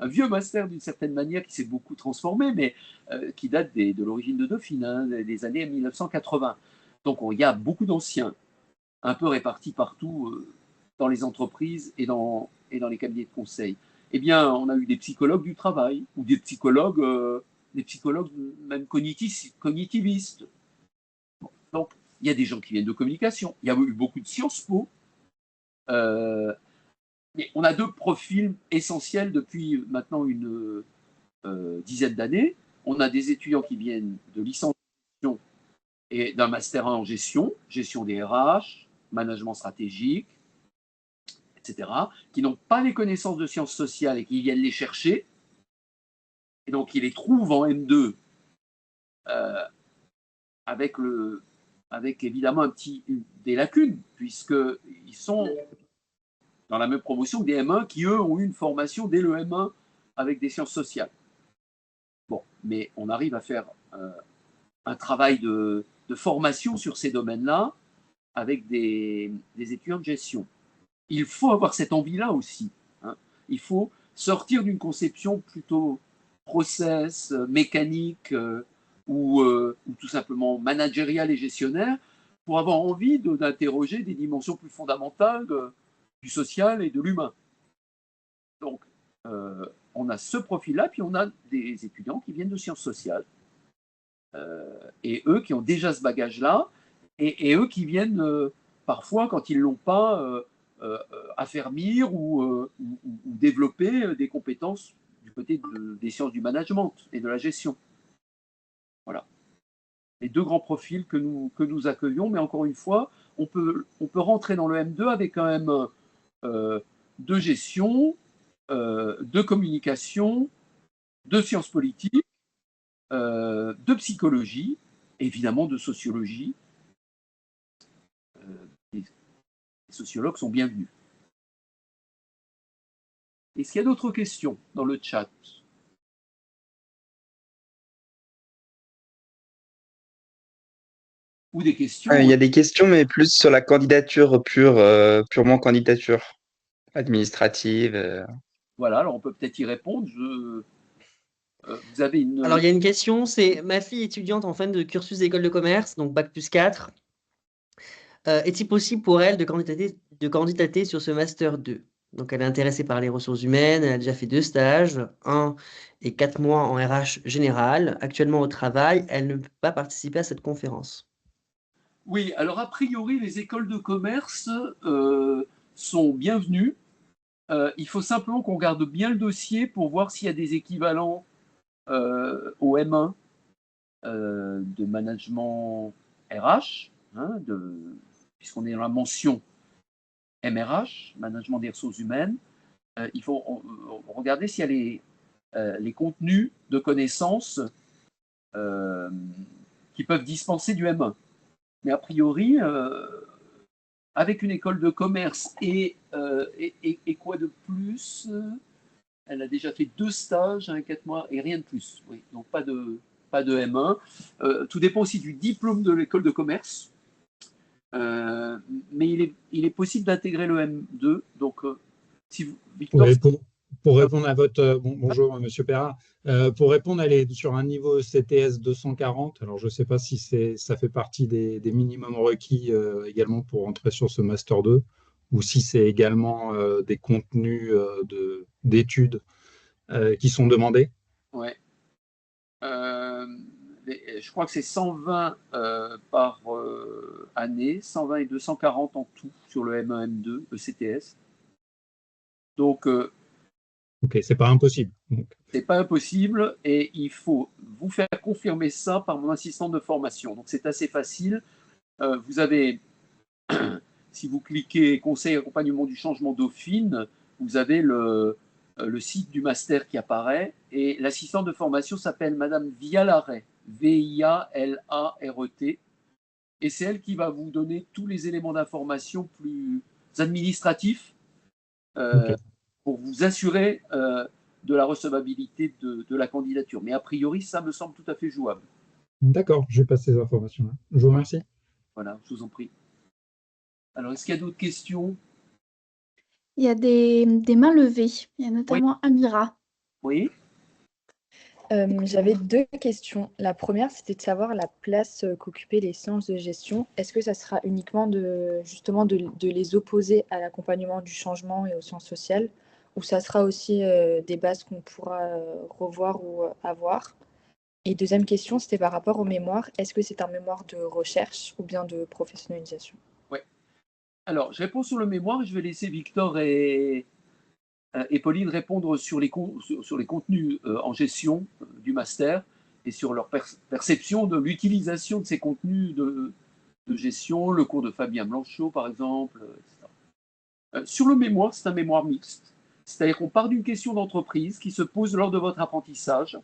un vieux master d'une certaine manière qui s'est beaucoup transformé, mais qui date de l'origine de Dauphine, hein, des années 1980. Donc il y a beaucoup d'anciens, un peu répartis partout dans les entreprises et dans les cabinets de conseil. Eh bien, on a eu des psychologues du travail, ou des psychologues même cognitivistes. Bon, donc, il y a des gens qui viennent de communication. Il y a eu beaucoup de Sciences Po. Mais on a deux profils essentiels depuis maintenant une dizaine d'années. On a des étudiants qui viennent de licence et d'un master 1 en gestion des RH, management stratégique, etc., qui n'ont pas les connaissances de sciences sociales et qui viennent les chercher. Et donc, ils les trouvent en M2 euh, avec, évidemment des lacunes, puisqu'ils sont dans la même promotion que des M1 qui, eux, ont eu une formation dès le M1 avec des sciences sociales. Bon, mais on arrive à faire un travail de formation sur ces domaines-là avec des étudiants de gestion. Il faut avoir cette envie-là aussi. Hein. Il faut sortir d'une conception plutôt process, mécanique ou tout simplement managériale et gestionnaire pour avoir envie d'interroger des dimensions plus fondamentales du social et de l'humain. Donc, on a ce profil-là, puis on a des étudiants qui viennent de sciences sociales. Et eux qui ont déjà ce bagage-là, et eux qui viennent parfois, quand ils ne l'ont pas, affermir ou développer des compétences du côté des sciences du management et de la gestion. Voilà. Les deux grands profils que nous accueillons, mais encore une fois, on peut rentrer dans le M2 avec quand même de gestion, de communication, de sciences politiques, de psychologie, évidemment de sociologie. Les sociologues sont bienvenus. Est-ce qu'il y a d'autres questions dans le chat? Ou des questions? Il y a des questions, mais plus sur la candidature purement candidature administrative. Voilà, alors on peut peut-être y répondre. Vous avez une... Alors, il y a une question, c'est ma fille étudiante en fin de cursus d'école de commerce, donc Bac+4. Est-il possible pour elle de candidater sur ce Master 2? Donc, elle est intéressée par les ressources humaines, elle a déjà fait 2 stages, 1 et 4 mois en RH général. Actuellement au travail, elle ne peut pas participer à cette conférence. Oui, alors a priori, les écoles de commerce sont bienvenues. Il faut simplement qu'on garde bien le dossier pour voir s'il y a des équivalents au M1 de management RH, hein, puisqu'on est dans la mention MRH, management des ressources humaines. Il faut regarder s'il y a les contenus de connaissances qui peuvent dispenser du M1. Mais a priori, avec une école de commerce et quoi de plus, elle a déjà fait 2 stages, 4 mois et rien de plus. Oui, donc pas de M1. Tout dépend aussi du diplôme de l'école de commerce. Mais il est possible d'intégrer le M2. Donc, si vous, Victor, oui, pour répondre à votre... bonjour, Monsieur Perra. Pour répondre, elle est sur un niveau CTS 240. Alors, je ne sais pas si ça fait partie des minimums requis également pour entrer sur ce Master 2, ou si c'est également des contenus d'études qui sont demandés. ouais. Je crois que c'est 120 par année, 120 et 240 en tout sur le M1, M2, ECTS. Donc, Ok, c'est pas impossible. c'est pas impossible et il faut vous faire confirmer ça par mon assistant de formation. Donc, c'est assez facile. Vous avez, si vous cliquez Conseil et accompagnement du changement Dauphine, vous avez le site du master qui apparaît et l'assistant de formation s'appelle Madame Vialaret, Vialart, et c'est elle qui va vous donner tous les éléments d'information plus administratifs Okay. pour vous assurer de la recevabilité de la candidature. Mais a priori, ça me semble tout à fait jouable. D'accord, je vais passer ces informations-là. Je vous remercie. Voilà, je vous en prie. Alors, est-ce qu'il y a d'autres questions? Il y a des mains levées. Il y a notamment Amira. Oui. J'avais deux questions. La première, c'était de savoir la place qu'occupaient les sciences de gestion. Est-ce que ça sera uniquement justement de les opposer à l'accompagnement du changement et aux sciences sociales, ou ça sera aussi des bases qu'on pourra revoir ou avoir? Et deuxième question, c'était par rapport au mémoire. Est-ce que c'est un mémoire de recherche ou bien de professionnalisation? Ouais. Alors, je réponds sur le mémoire et je vais laisser Victor et Pauline répondre sur les contenus en gestion du master et sur leur perception de l'utilisation de ces contenus de gestion, le cours de Fabien Blanchot, par exemple, etc. Sur le mémoire, c'est un mémoire mixte. C'est-à-dire qu'on part d'une question d'entreprise qui se pose lors de votre apprentissage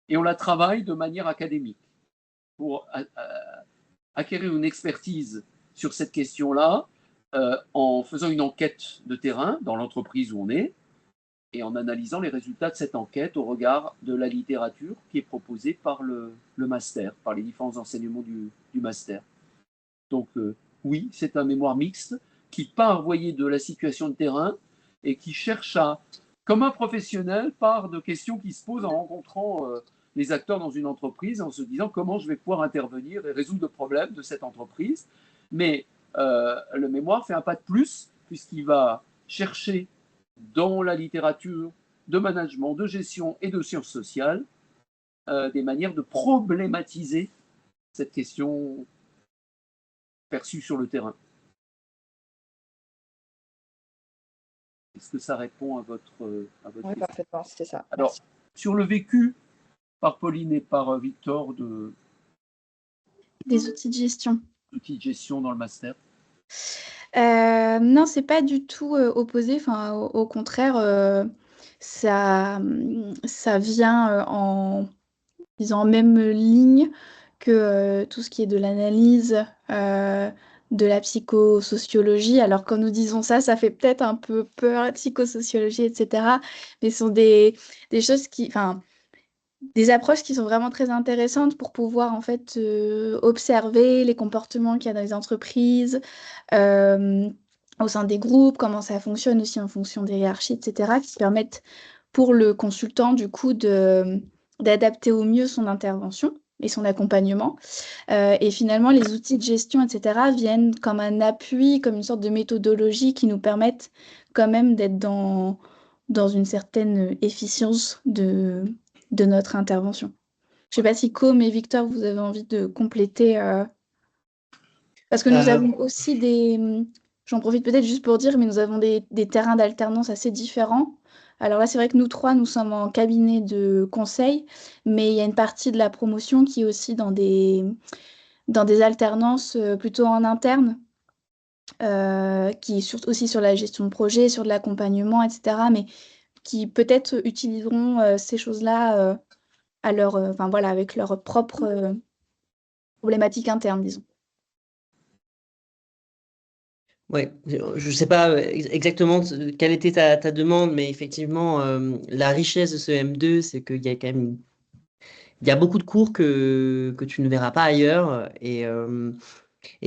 et on la travaille de manière académique pour acquérir une expertise sur cette question-là en faisant une enquête de terrain dans l'entreprise où on est et en analysant les résultats de cette enquête au regard de la littérature qui est proposée par le master, par les différents enseignements du master. Donc oui, c'est un mémoire mixte qui part, voyez, de la situation de terrain et qui cherche à, comme un professionnel, part de questions qui se posent en rencontrant les acteurs dans une entreprise, en se disant comment je vais pouvoir intervenir et résoudre le problème de cette entreprise. Mais le mémoire fait un pas de plus, puisqu'il va chercher dans la littérature de management, de gestion et de sciences sociales des manières de problématiser cette question perçue sur le terrain. Est-ce que ça répond à votre Oui, question? parfaitement, c'était ça. Alors, Merci. sur le vécu par Pauline et par Victor Des outils de gestion. d'outils de gestion dans le master. Non, c'est pas du tout opposé. Enfin, au contraire, ça vient en disant en même ligne que tout ce qui est de l'analyse, de la psychosociologie. Alors, quand nous disons ça, ça fait peut-être un peu peur, la psychosociologie, etc. Mais ce sont des choses qui, enfin, des approches qui sont vraiment très intéressantes pour pouvoir en fait observer les comportements qu'il y a dans les entreprises, euh, au sein des groupes, comment ça fonctionne aussi en fonction des hiérarchies, etc., qui permettent pour le consultant du coup d'adapter au mieux son intervention et son accompagnement. Et finalement, les outils de gestion, etc., viennent comme un appui, comme une sorte de méthodologie qui nous permettent quand même d'être dans une certaine efficience de notre intervention. Je ne sais pas si Com et Victor, vous avez envie de compléter, parce que nous avons aussi j'en profite peut-être juste pour dire, mais nous avons des terrains d'alternance assez différents. Alors là, c'est vrai que nous trois, nous sommes en cabinet de conseil, mais il y a une partie de la promotion qui est aussi dans des alternances plutôt en interne, qui est aussi sur la gestion de projet, sur de l'accompagnement, etc., mais qui peut-être utiliseront ces choses-là enfin voilà, avec leur propre problématique interne, disons. Ouais, je ne sais pas exactement quelle était ta demande, mais effectivement, la richesse de ce M2, c'est qu'il y a quand même il y a beaucoup de cours que tu ne verras pas ailleurs. Et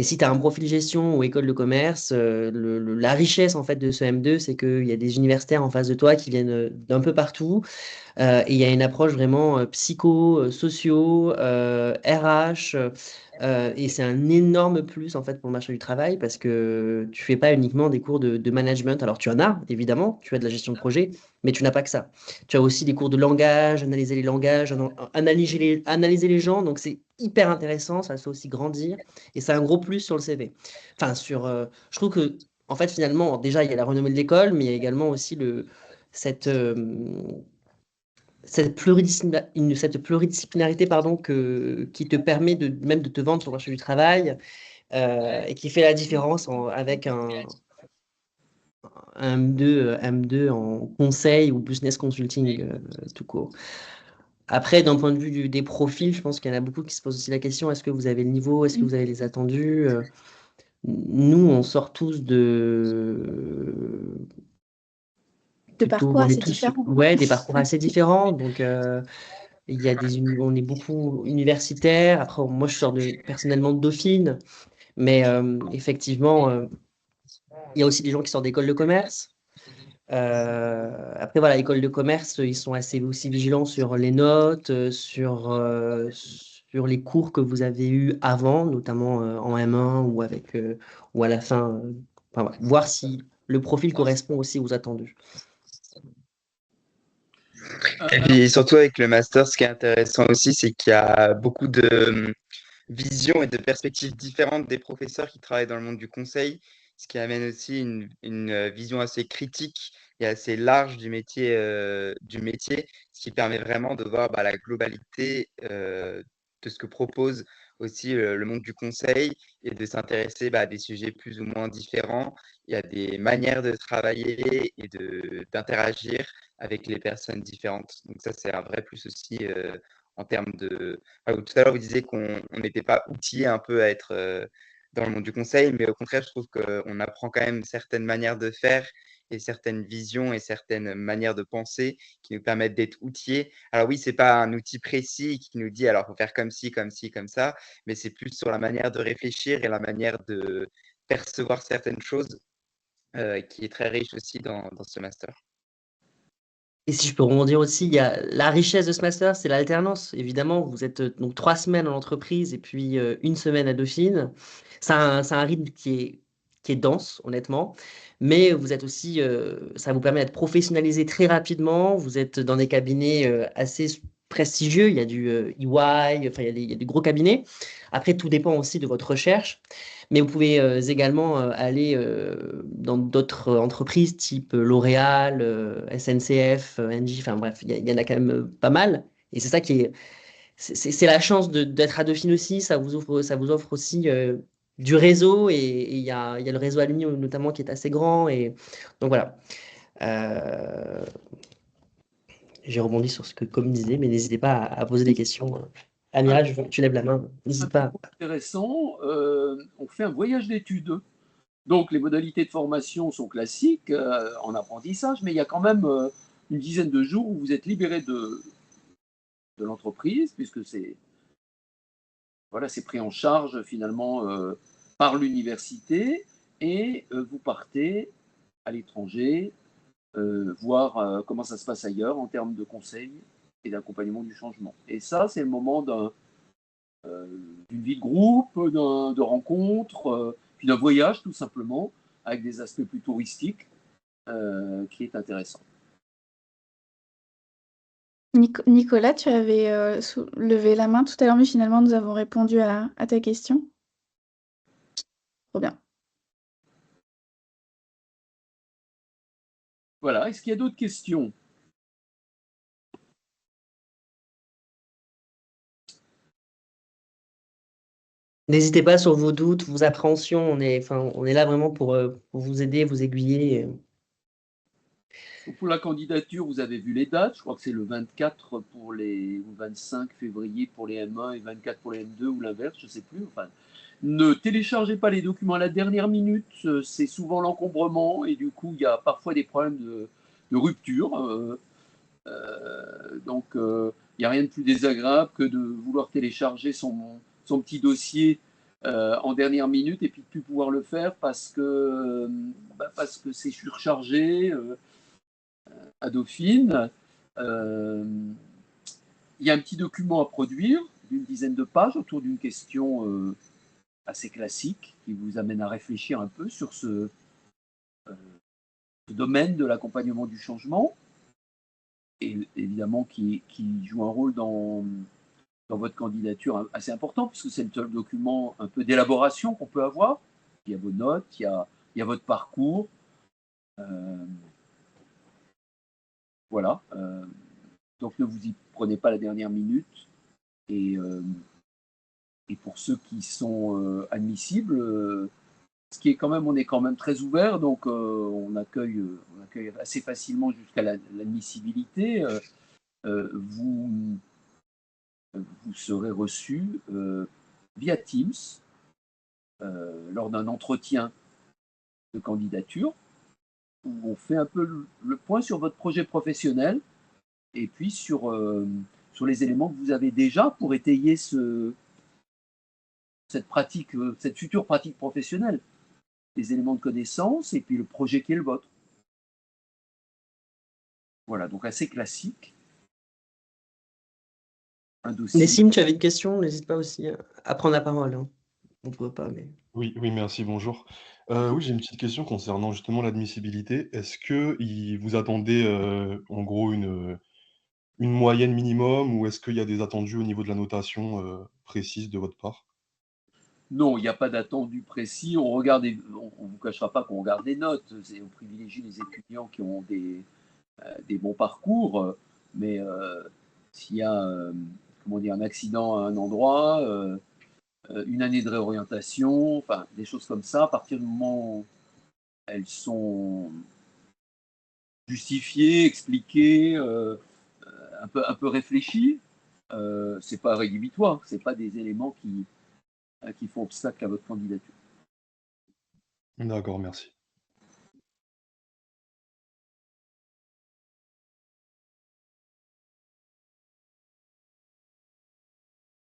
si tu as un profil gestion ou école de commerce, la richesse en fait de ce M2, c'est qu'il y a des universitaires en face de toi qui viennent d'un peu partout. Et il y a une approche vraiment psycho, socio, RH. Et c'est un énorme plus en fait pour le marché du travail parce que tu fais pas uniquement des cours de management. Alors tu en as évidemment, tu as de la gestion de projet, mais tu n'as pas que ça. Tu as aussi des cours de langage, analyser les langages, analyser les gens. Donc c'est hyper intéressant, ça fait aussi grandir et c'est un gros plus sur le CV. Enfin je trouve que en fait finalement déjà il y a la renommée de l'école, mais il y a également aussi cette cette pluridisciplinarité pardon, qui te permet même de te vendre sur le marché du travail et qui fait la différence avec un M2 en conseil ou business consulting tout court. Après, d'un point de vue des profils, je pense qu'il y en a beaucoup qui se posent aussi la question, est-ce que vous avez le niveau, est-ce que vous avez les attendus Nous, on sort tous parcours on est assez tous, différents. ouais, des parcours assez différents. Donc, il y a on est beaucoup universitaires. Après, moi, je sors personnellement de Dauphine, mais effectivement, il y a aussi des gens qui sortent d'école de commerce. Après, voilà, école de commerce, ils sont assez aussi vigilants sur les notes, sur les cours que vous avez eus avant, notamment en M1 ou ou à la fin. Enfin, voilà, voir si le profil correspond aussi aux attendus. Et puis surtout avec le master, ce qui est intéressant aussi, c'est qu'il y a beaucoup de visions et de perspectives différentes des professeurs qui travaillent dans le monde du conseil, ce qui amène aussi une vision assez critique et assez large du métier, ce qui permet vraiment de voir bah, la globalité de ce que propose aussi le monde du conseil et de s'intéresser bah, à des sujets plus ou moins différents. Il y a des manières de travailler et d'interagir avec les personnes différentes. Donc ça, c'est un vrai plus aussi en termes de... Tout à l'heure, vous disiez qu'on n'était pas outillé un peu à être dans le monde du conseil, mais au contraire, je trouve qu'on apprend quand même certaines manières de faire et certaines visions et certaines manières de penser qui nous permettent d'être outillés. Alors oui, c'est pas un outil précis qui nous dit alors faut faire comme ci, comme ci, comme ça, mais c'est plus sur la manière de réfléchir et la manière de percevoir certaines choses qui est très riche aussi dans ce master. Et si je peux rebondir aussi, il y a la richesse de ce master, c'est l'alternance. Évidemment, vous êtes donc 3 semaines en entreprise et puis 1 semaine à Dauphine. C'est un rythme qui est dense, honnêtement. Mais vous êtes aussi, ça vous permet d'être professionnalisé très rapidement. Vous êtes dans des cabinets assez prestigieux. Il y a du EY, enfin, il y a des gros cabinets. Après, tout dépend aussi de votre recherche. Mais vous pouvez également aller dans d'autres entreprises type L'Oréal, SNCF, Engie, enfin bref, il y en a quand même pas mal. Et c'est ça qui est, c'est la chance d'être à Dauphine aussi. Ça vous offre aussi du réseau et il y a le réseau Alumni notamment qui est assez grand. Et donc voilà. Euh, j'ai rebondi sur ce que Corinne disait, mais n'hésitez pas à poser des questions. Amira, tu lèves la main, Un n'hésite petit pas. point intéressant, on fait un voyage d'études. Donc les modalités de formation sont classiques en apprentissage, mais il y a quand même une dizaine de jours où vous êtes libéré de l'entreprise, puisque c'est pris en charge finalement par l'université, et vous partez à l'étranger, voir comment ça se passe ailleurs en termes de conseils et d'accompagnement du changement. Et ça, c'est le moment d'une vie de groupe, de rencontres, puis d'un voyage tout simplement, avec des aspects plus touristiques, qui est intéressant. Nicolas, tu avais levé la main tout à l'heure, mais finalement, nous avons répondu à ta question. Trop bien. Voilà, est-ce qu'il y a d'autres questions? N'hésitez pas sur vos doutes, vos appréhensions. On est là vraiment pour vous aider, vous aiguiller. Donc pour la candidature, vous avez vu les dates. Je crois que c'est le 24 ou 25 février pour les M1 et 24 pour les M2 ou l'inverse, je ne sais plus. Enfin, ne téléchargez pas les documents à la dernière minute. C'est souvent l'encombrement et du coup, il y a parfois des problèmes de rupture. Donc, il n'y a rien de plus désagréable que de vouloir télécharger son petit dossier en dernière minute et puis de ne plus pouvoir le faire parce que c'est surchargé à Dauphine. Il y a un petit document à produire d'une dizaine de pages autour d'une question assez classique qui vous amène à réfléchir un peu sur ce domaine de l'accompagnement du changement et évidemment qui joue un rôle dans votre candidature assez important, puisque c'est le seul document un peu d'élaboration qu'on peut avoir. Il y a vos notes, il y a votre parcours. Voilà. Donc ne vous y prenez pas la dernière minute. Et pour ceux qui sont admissibles, on est quand même très ouvert, donc on accueille assez facilement jusqu'à l'admissibilité. Vous serez reçu via Teams lors d'un entretien de candidature où on fait un peu le point sur votre projet professionnel et puis sur les éléments que vous avez déjà pour étayer cette future pratique professionnelle, les éléments de connaissance et puis le projet qui est le vôtre. Voilà, donc assez classique. Un dossier. Nessim, tu avais une question, n'hésite pas aussi à prendre la parole. Hein. On ne peut pas, mais... Oui, oui, merci, bonjour. Oui, j'ai une petite question concernant justement l'admissibilité. Est-ce que vous attendez en gros une moyenne minimum ou est-ce qu'il y a des attendus au niveau de la notation précise de votre part? Non, il n'y a pas d'attendu précis. On regarde, on ne vous cachera pas qu'on regarde des notes. On privilégie les étudiants qui ont des bons parcours. Mais s'il y a comment dire, un accident à un endroit, une année de réorientation, enfin des choses comme ça, à partir du moment où elles sont justifiées, expliquées, un peu réfléchies, c'est pas rédhibitoire. C'est pas des éléments qui font obstacle à votre candidature. D'accord, merci.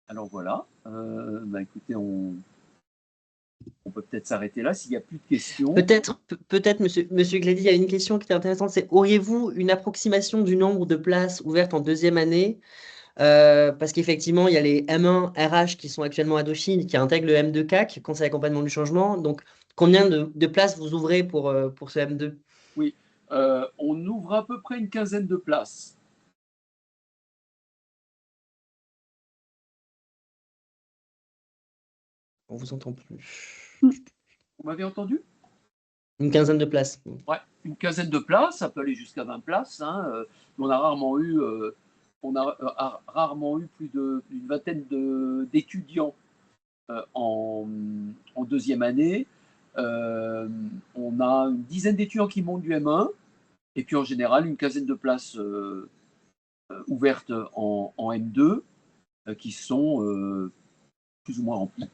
Alors voilà, écoutez, on peut peut-être s'arrêter là s'il n'y a plus de questions. Peut-être, monsieur Glédy, il y a une question qui est intéressante, c'est auriez-vous une approximation du nombre de places ouvertes en deuxième année? Parce qu'effectivement, il y a les M1 RH qui sont actuellement à Dauphine, qui intègrent le M2 CAC, Conseil d'accompagnement du changement. Donc, combien de places vous ouvrez pour ce M2? Oui, on ouvre à peu près une quinzaine de places. On vous entend plus. Vous m'avez entendu? Une quinzaine de places. Ouais, une quinzaine de places, ça peut aller jusqu'à 20 places. Hein, on a rarement eu, rarement eu plus d'une vingtaine d'étudiants en deuxième année. On a une dizaine d'étudiants qui montent du M1, et puis en général une quinzaine de places ouvertes en M2 qui sont plus ou moins remplies.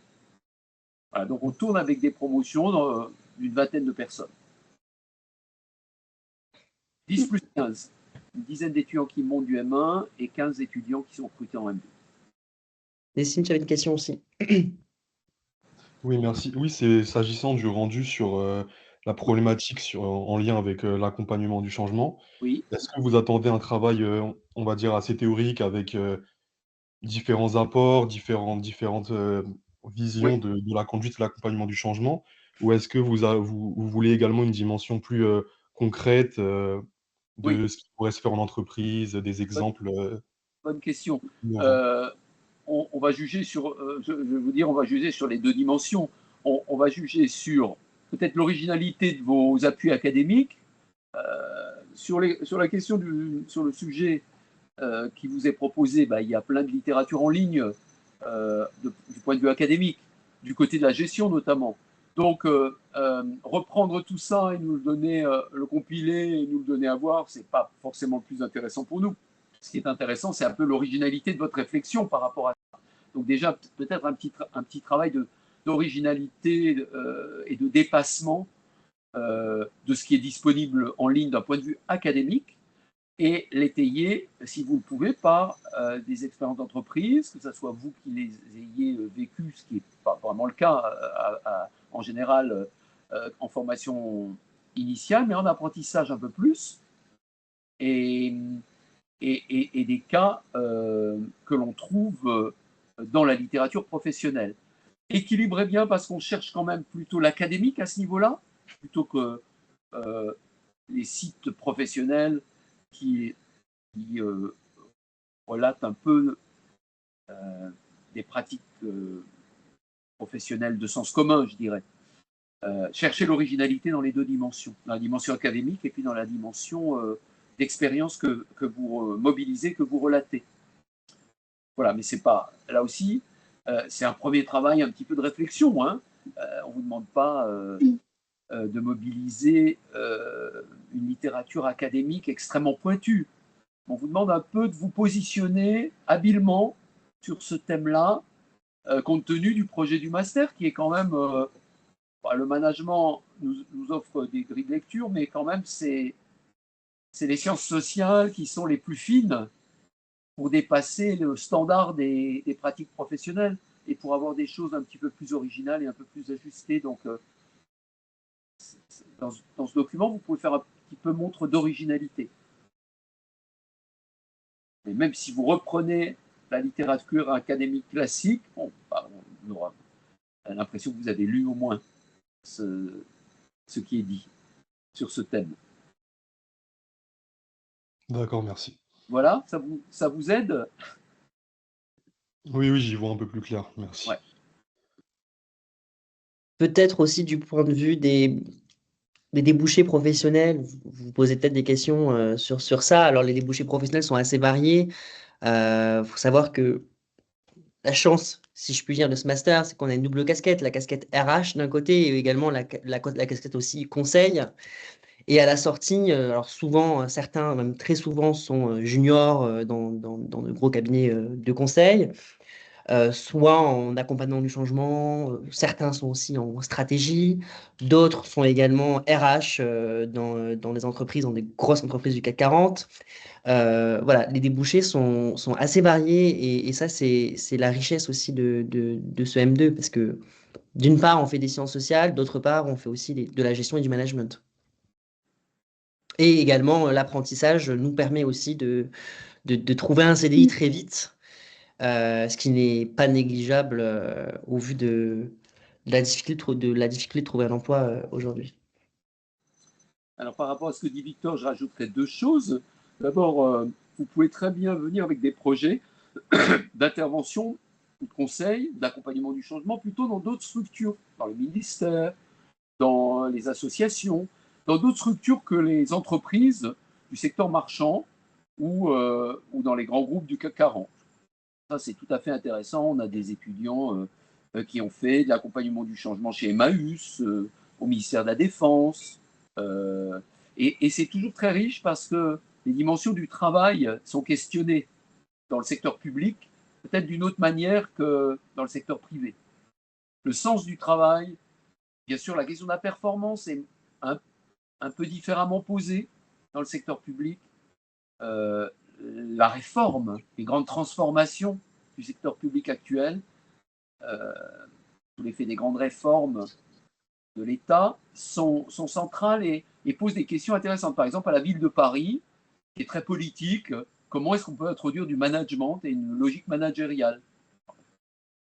Voilà, donc on tourne avec des promotions d'une vingtaine de personnes. 10 plus 15. Une dizaine d'étudiants qui montent du M1 et 15 étudiants qui sont recrutés en M2. Nessim, tu avais une question aussi. Oui, merci. Oui, c'est s'agissant du rendu sur la problématique en lien avec l'accompagnement du changement. Oui. Est-ce que vous attendez un travail, on va dire, assez théorique avec différents apports, différentes visions Oui. de la conduite et l'accompagnement du changement? Ou est-ce que vous voulez également une dimension plus concrète Oui. de ce qui pourrait se faire en entreprise, des exemples? Bonne question. Innovants? On va juger sur, je vais vous dire, on va juger sur les deux dimensions. On va juger sur peut-être l'originalité de vos appuis académiques, sur la question sur le sujet qui vous est proposé. Il y a plein de littérature en ligne du point de vue académique, du côté de la gestion notamment. Donc, reprendre tout ça et nous le donner, le compiler et nous le donner à voir, c'est pas forcément le plus intéressant pour nous. Ce qui est intéressant, c'est un peu l'originalité de votre réflexion par rapport à ça. Donc déjà, peut-être un petit travail d'originalité et de dépassement de ce qui est disponible en ligne d'un point de vue académique et l'étayer, si vous le pouvez, par des expériences d'entreprise, que ce soit vous qui les ayez vécues, ce qui n'est pas vraiment le cas en général en formation initiale, mais en apprentissage un peu plus, et des cas que l'on trouve dans la littérature professionnelle. Équilibré bien parce qu'on cherche quand même plutôt l'académique à ce niveau-là, plutôt que les sites professionnels qui relatent un peu des pratiques professionnelles de sens commun, je dirais. Chercher l'originalité dans les deux dimensions, dans la dimension académique et puis dans la dimension d'expérience que vous mobilisez, que vous relatez. Voilà, mais c'est pas, là aussi, c'est un premier travail, un petit peu de réflexion. Hein. On ne vous demande pas de mobiliser une littérature académique extrêmement pointue. On vous demande un peu de vous positionner habilement sur ce thème-là, compte tenu du projet du master, qui est quand même, le management nous offre des grilles de lecture, mais quand même, c'est les sciences sociales qui sont les plus fines pour dépasser le standard des pratiques professionnelles et pour avoir des choses un petit peu plus originales et un peu plus ajustées. Donc, dans ce document, vous pouvez faire un petit peu montre d'originalité. Et même si vous reprenez la littérature académique classique, bon, bah, on aura l'impression que vous avez lu au moins ce qui est dit sur ce thème. D'accord, merci. Voilà, ça vous aide? Oui, oui, j'y vois un peu plus clair, merci. Ouais. Peut-être aussi du point de vue des débouchés professionnels, vous posez peut-être des questions sur ça. Alors, les débouchés professionnels sont assez variés. Faut savoir que la chance, si je puis dire, de ce master, c'est qu'on a une double casquette, la casquette RH d'un côté et également la casquette aussi conseil. Et à la sortie, alors souvent, certains, même très souvent, sont juniors dans de gros cabinets de conseil, soit en accompagnement du changement, certains sont aussi en stratégie, d'autres sont également RH dans les entreprises, dans des grosses entreprises du CAC 40. Voilà, les débouchés sont assez variés et ça, c'est la richesse aussi de ce M2 parce que d'une part, on fait des sciences sociales, d'autre part, on fait aussi de la gestion et du management. Et également, l'apprentissage nous permet aussi de trouver un CDI très vite, ce qui n'est pas négligeable au vu de la difficulté de trouver un emploi aujourd'hui. Alors, par rapport à ce que dit Victor, je rajouterai deux choses. D'abord, vous pouvez très bien venir avec des projets d'intervention, de conseil, d'accompagnement du changement, plutôt dans d'autres structures, dans le ministère, dans les associations, dans d'autres structures que les entreprises du secteur marchand ou dans les grands groupes du CAC 40. Ça, c'est tout à fait intéressant. On a des étudiants qui ont fait de l'accompagnement du changement chez Emmaüs, au ministère de la Défense. Et c'est toujours très riche parce que les dimensions du travail sont questionnées dans le secteur public, peut-être d'une autre manière que dans le secteur privé. Le sens du travail, bien sûr, la question de la performance est un peu différemment posée dans le secteur public. La réforme, les grandes transformations du secteur public actuel, sous l'effet des grandes réformes de l'État, sont centrales et posent des questions intéressantes. Par exemple, à la ville de Paris, qui est très politique, comment est-ce qu'on peut introduire du management et une logique managériale?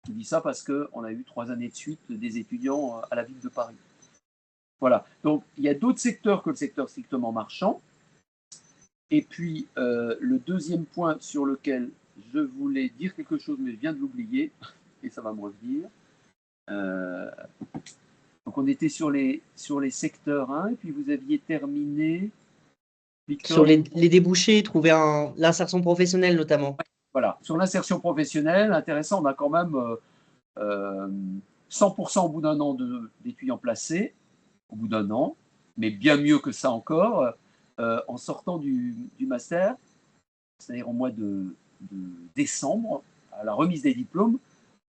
Je dis ça parce qu'on a eu 3 années de suite des étudiants à la ville de Paris. Voilà. Donc, il y a d'autres secteurs que le secteur strictement marchand. Et puis, le deuxième point sur lequel je voulais dire quelque chose, mais je viens de l'oublier, et ça va me revenir. Donc, on était sur les secteurs 1, et puis vous aviez terminé. Victor, Sur les débouchés, trouver l'insertion professionnelle notamment. voilà, sur l'insertion professionnelle, intéressant, on a quand même 100% au bout d'un an d'étudiants placés, au bout d'un an, mais bien mieux que ça encore, en sortant du master, c'est-à-dire au mois de décembre, à la remise des diplômes,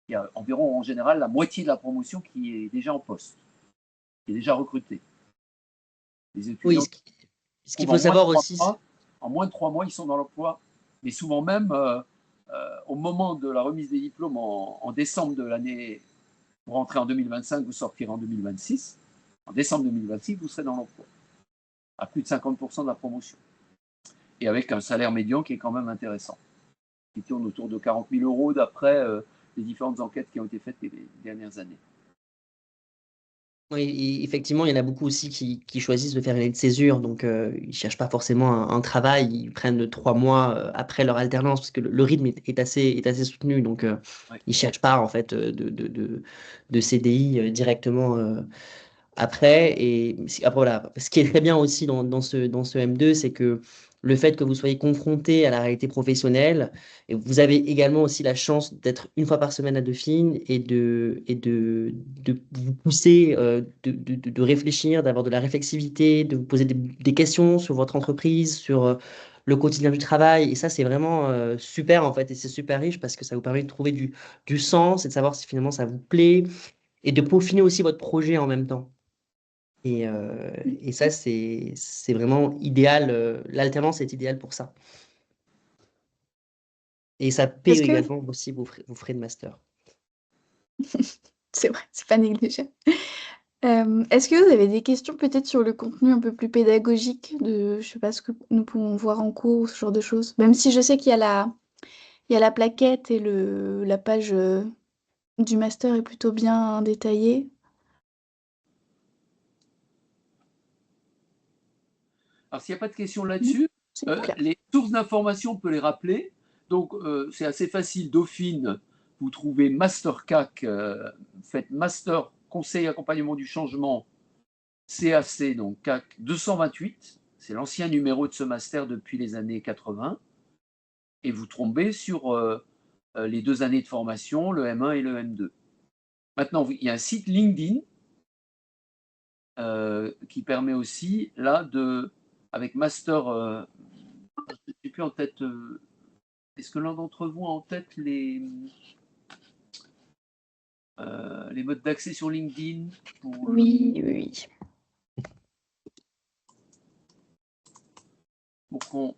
il y a environ en général la moitié de la promotion qui est déjà en poste, qui est déjà recrutée. Les étudiants, oui, ce qu'il faut savoir aussi. En moins de 3 mois, ils sont dans l'emploi, mais souvent même au moment de la remise des diplômes en décembre de l'année, pour rentrer en 2025, vous sortirez en 2026. En décembre 2026, vous serez dans l'emploi, à plus de 50% de la promotion. Et avec un salaire médian qui est quand même intéressant, qui tourne autour de 40 000 euros d'après les différentes enquêtes qui ont été faites les dernières années. Oui, effectivement, il y en a beaucoup aussi qui choisissent de faire une année de césure, donc ils ne cherchent pas forcément un travail, ils prennent 3 mois après leur alternance, parce que le rythme est assez soutenu, donc Ouais. ils ne cherchent pas en fait de CDI directement après. Et après, voilà, ce qui est très bien aussi dans ce M2, c'est que le fait que vous soyez confronté à la réalité professionnelle, et vous avez également aussi la chance d'être une fois par semaine à Dauphine et de vous pousser, de réfléchir, d'avoir de la réflexivité, de vous poser des questions sur votre entreprise, sur le quotidien du travail. Et ça, c'est vraiment super en fait, et c'est super riche parce que ça vous permet de trouver du sens et de savoir si finalement ça vous plaît et de peaufiner aussi votre projet en même temps. Et ça, c'est vraiment idéal. L'alternance est idéale pour ça. Et ça paie Est-ce que également aussi vos frais de master. c'est vrai, c'est pas négligeable. Est-ce que vous avez des questions peut-être sur le contenu un peu plus pédagogique de, je sais pas, ce que nous pouvons voir en cours ou ce genre de choses? Même si je sais qu'il y a il y a la plaquette et la page du master est plutôt bien détaillée. Alors, s'il n'y a pas de questions Oui, là-dessus, c'est clair. les sources d'information, on peut les rappeler. Donc, c'est assez facile. Dauphine, vous trouvez Master CAC, faites Master Conseil Accompagnement du Changement, CAC, donc CAC 228. C'est l'ancien numéro de ce master depuis les années 80. Et vous tombez sur les 2 années de formation, le M1 et le M2. Maintenant, il y a un site LinkedIn qui permet aussi, là, avec Master, je ne sais plus en tête, est-ce que l'un d'entre vous a en tête les modes d'accès sur LinkedIn Oui, oui. pour qu'on.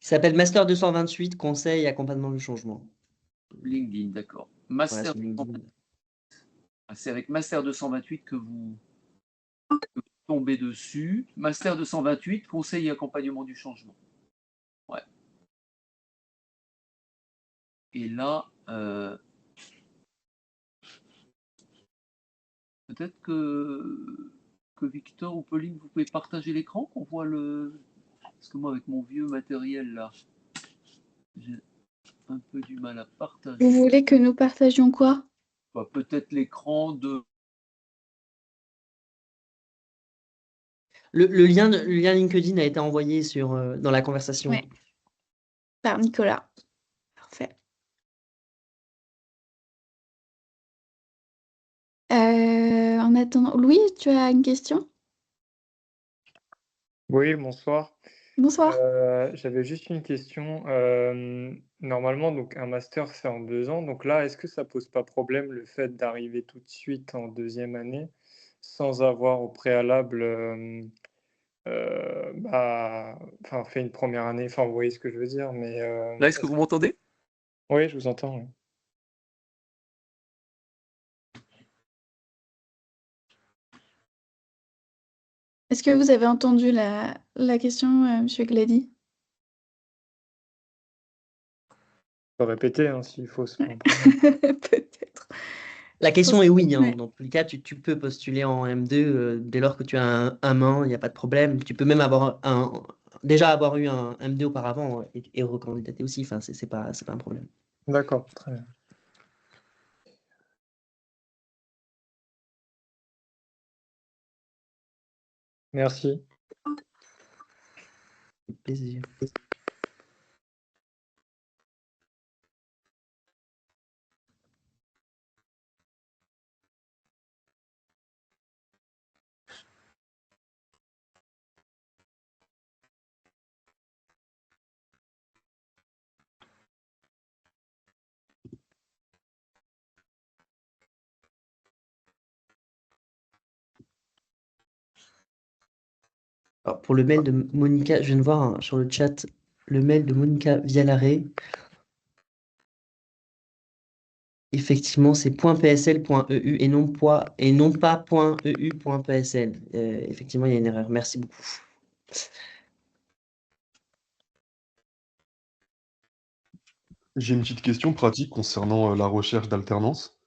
Il s'appelle Master 228, Conseil et accompagnement du changement. LinkedIn, d'accord. Voilà, Master, sur LinkedIn. c'est avec Master 228 que vous tombez dessus. Master 228, Conseil et accompagnement du changement. Ouais. Et là, peut-être que Victor ou Pauline, vous pouvez partager l'écran, qu'on voit le. Parce que moi, avec mon vieux matériel là, j'ai un peu du mal à Vous partager. voulez que nous partagions quoi? Bah, peut-être l'écran de. Le lien LinkedIn a été envoyé dans la conversation. Ouais. Par Nicolas. Parfait. En attendant, Louis, tu as une question? Oui, bonsoir. Bonsoir. J'avais juste une question. Normalement, donc un master, c'est en 2 ans. Donc là, est-ce que ça pose pas problème le fait d'arriver tout de suite en deuxième année sans avoir au préalable fait une première année? Enfin, vous voyez ce que je veux dire, mais Là, est-ce que vous m'entendez? oui, je vous entends. Oui. Est-ce que vous avez entendu la question, Monsieur Glady? Je peux répéter hein, s'il faut, c'est pas un problème. Peut-être. La question est oui. Ouais. Dans tous les cas, tu peux postuler en M2 dès lors que tu as un main, il n'y a pas de problème. Tu peux même déjà avoir eu un M2 auparavant et recandidater aussi. Enfin, c'est pas un problème. D'accord, très bien. Merci. Avec plaisir. Alors, pour le mail de Monica, je viens de voir sur le chat le mail de Monica Vialaré. Effectivement, c'est .psl.eu et non pas .eu.psl. Effectivement, il y a une erreur. Merci beaucoup. J'ai une petite question pratique concernant la recherche d'alternance.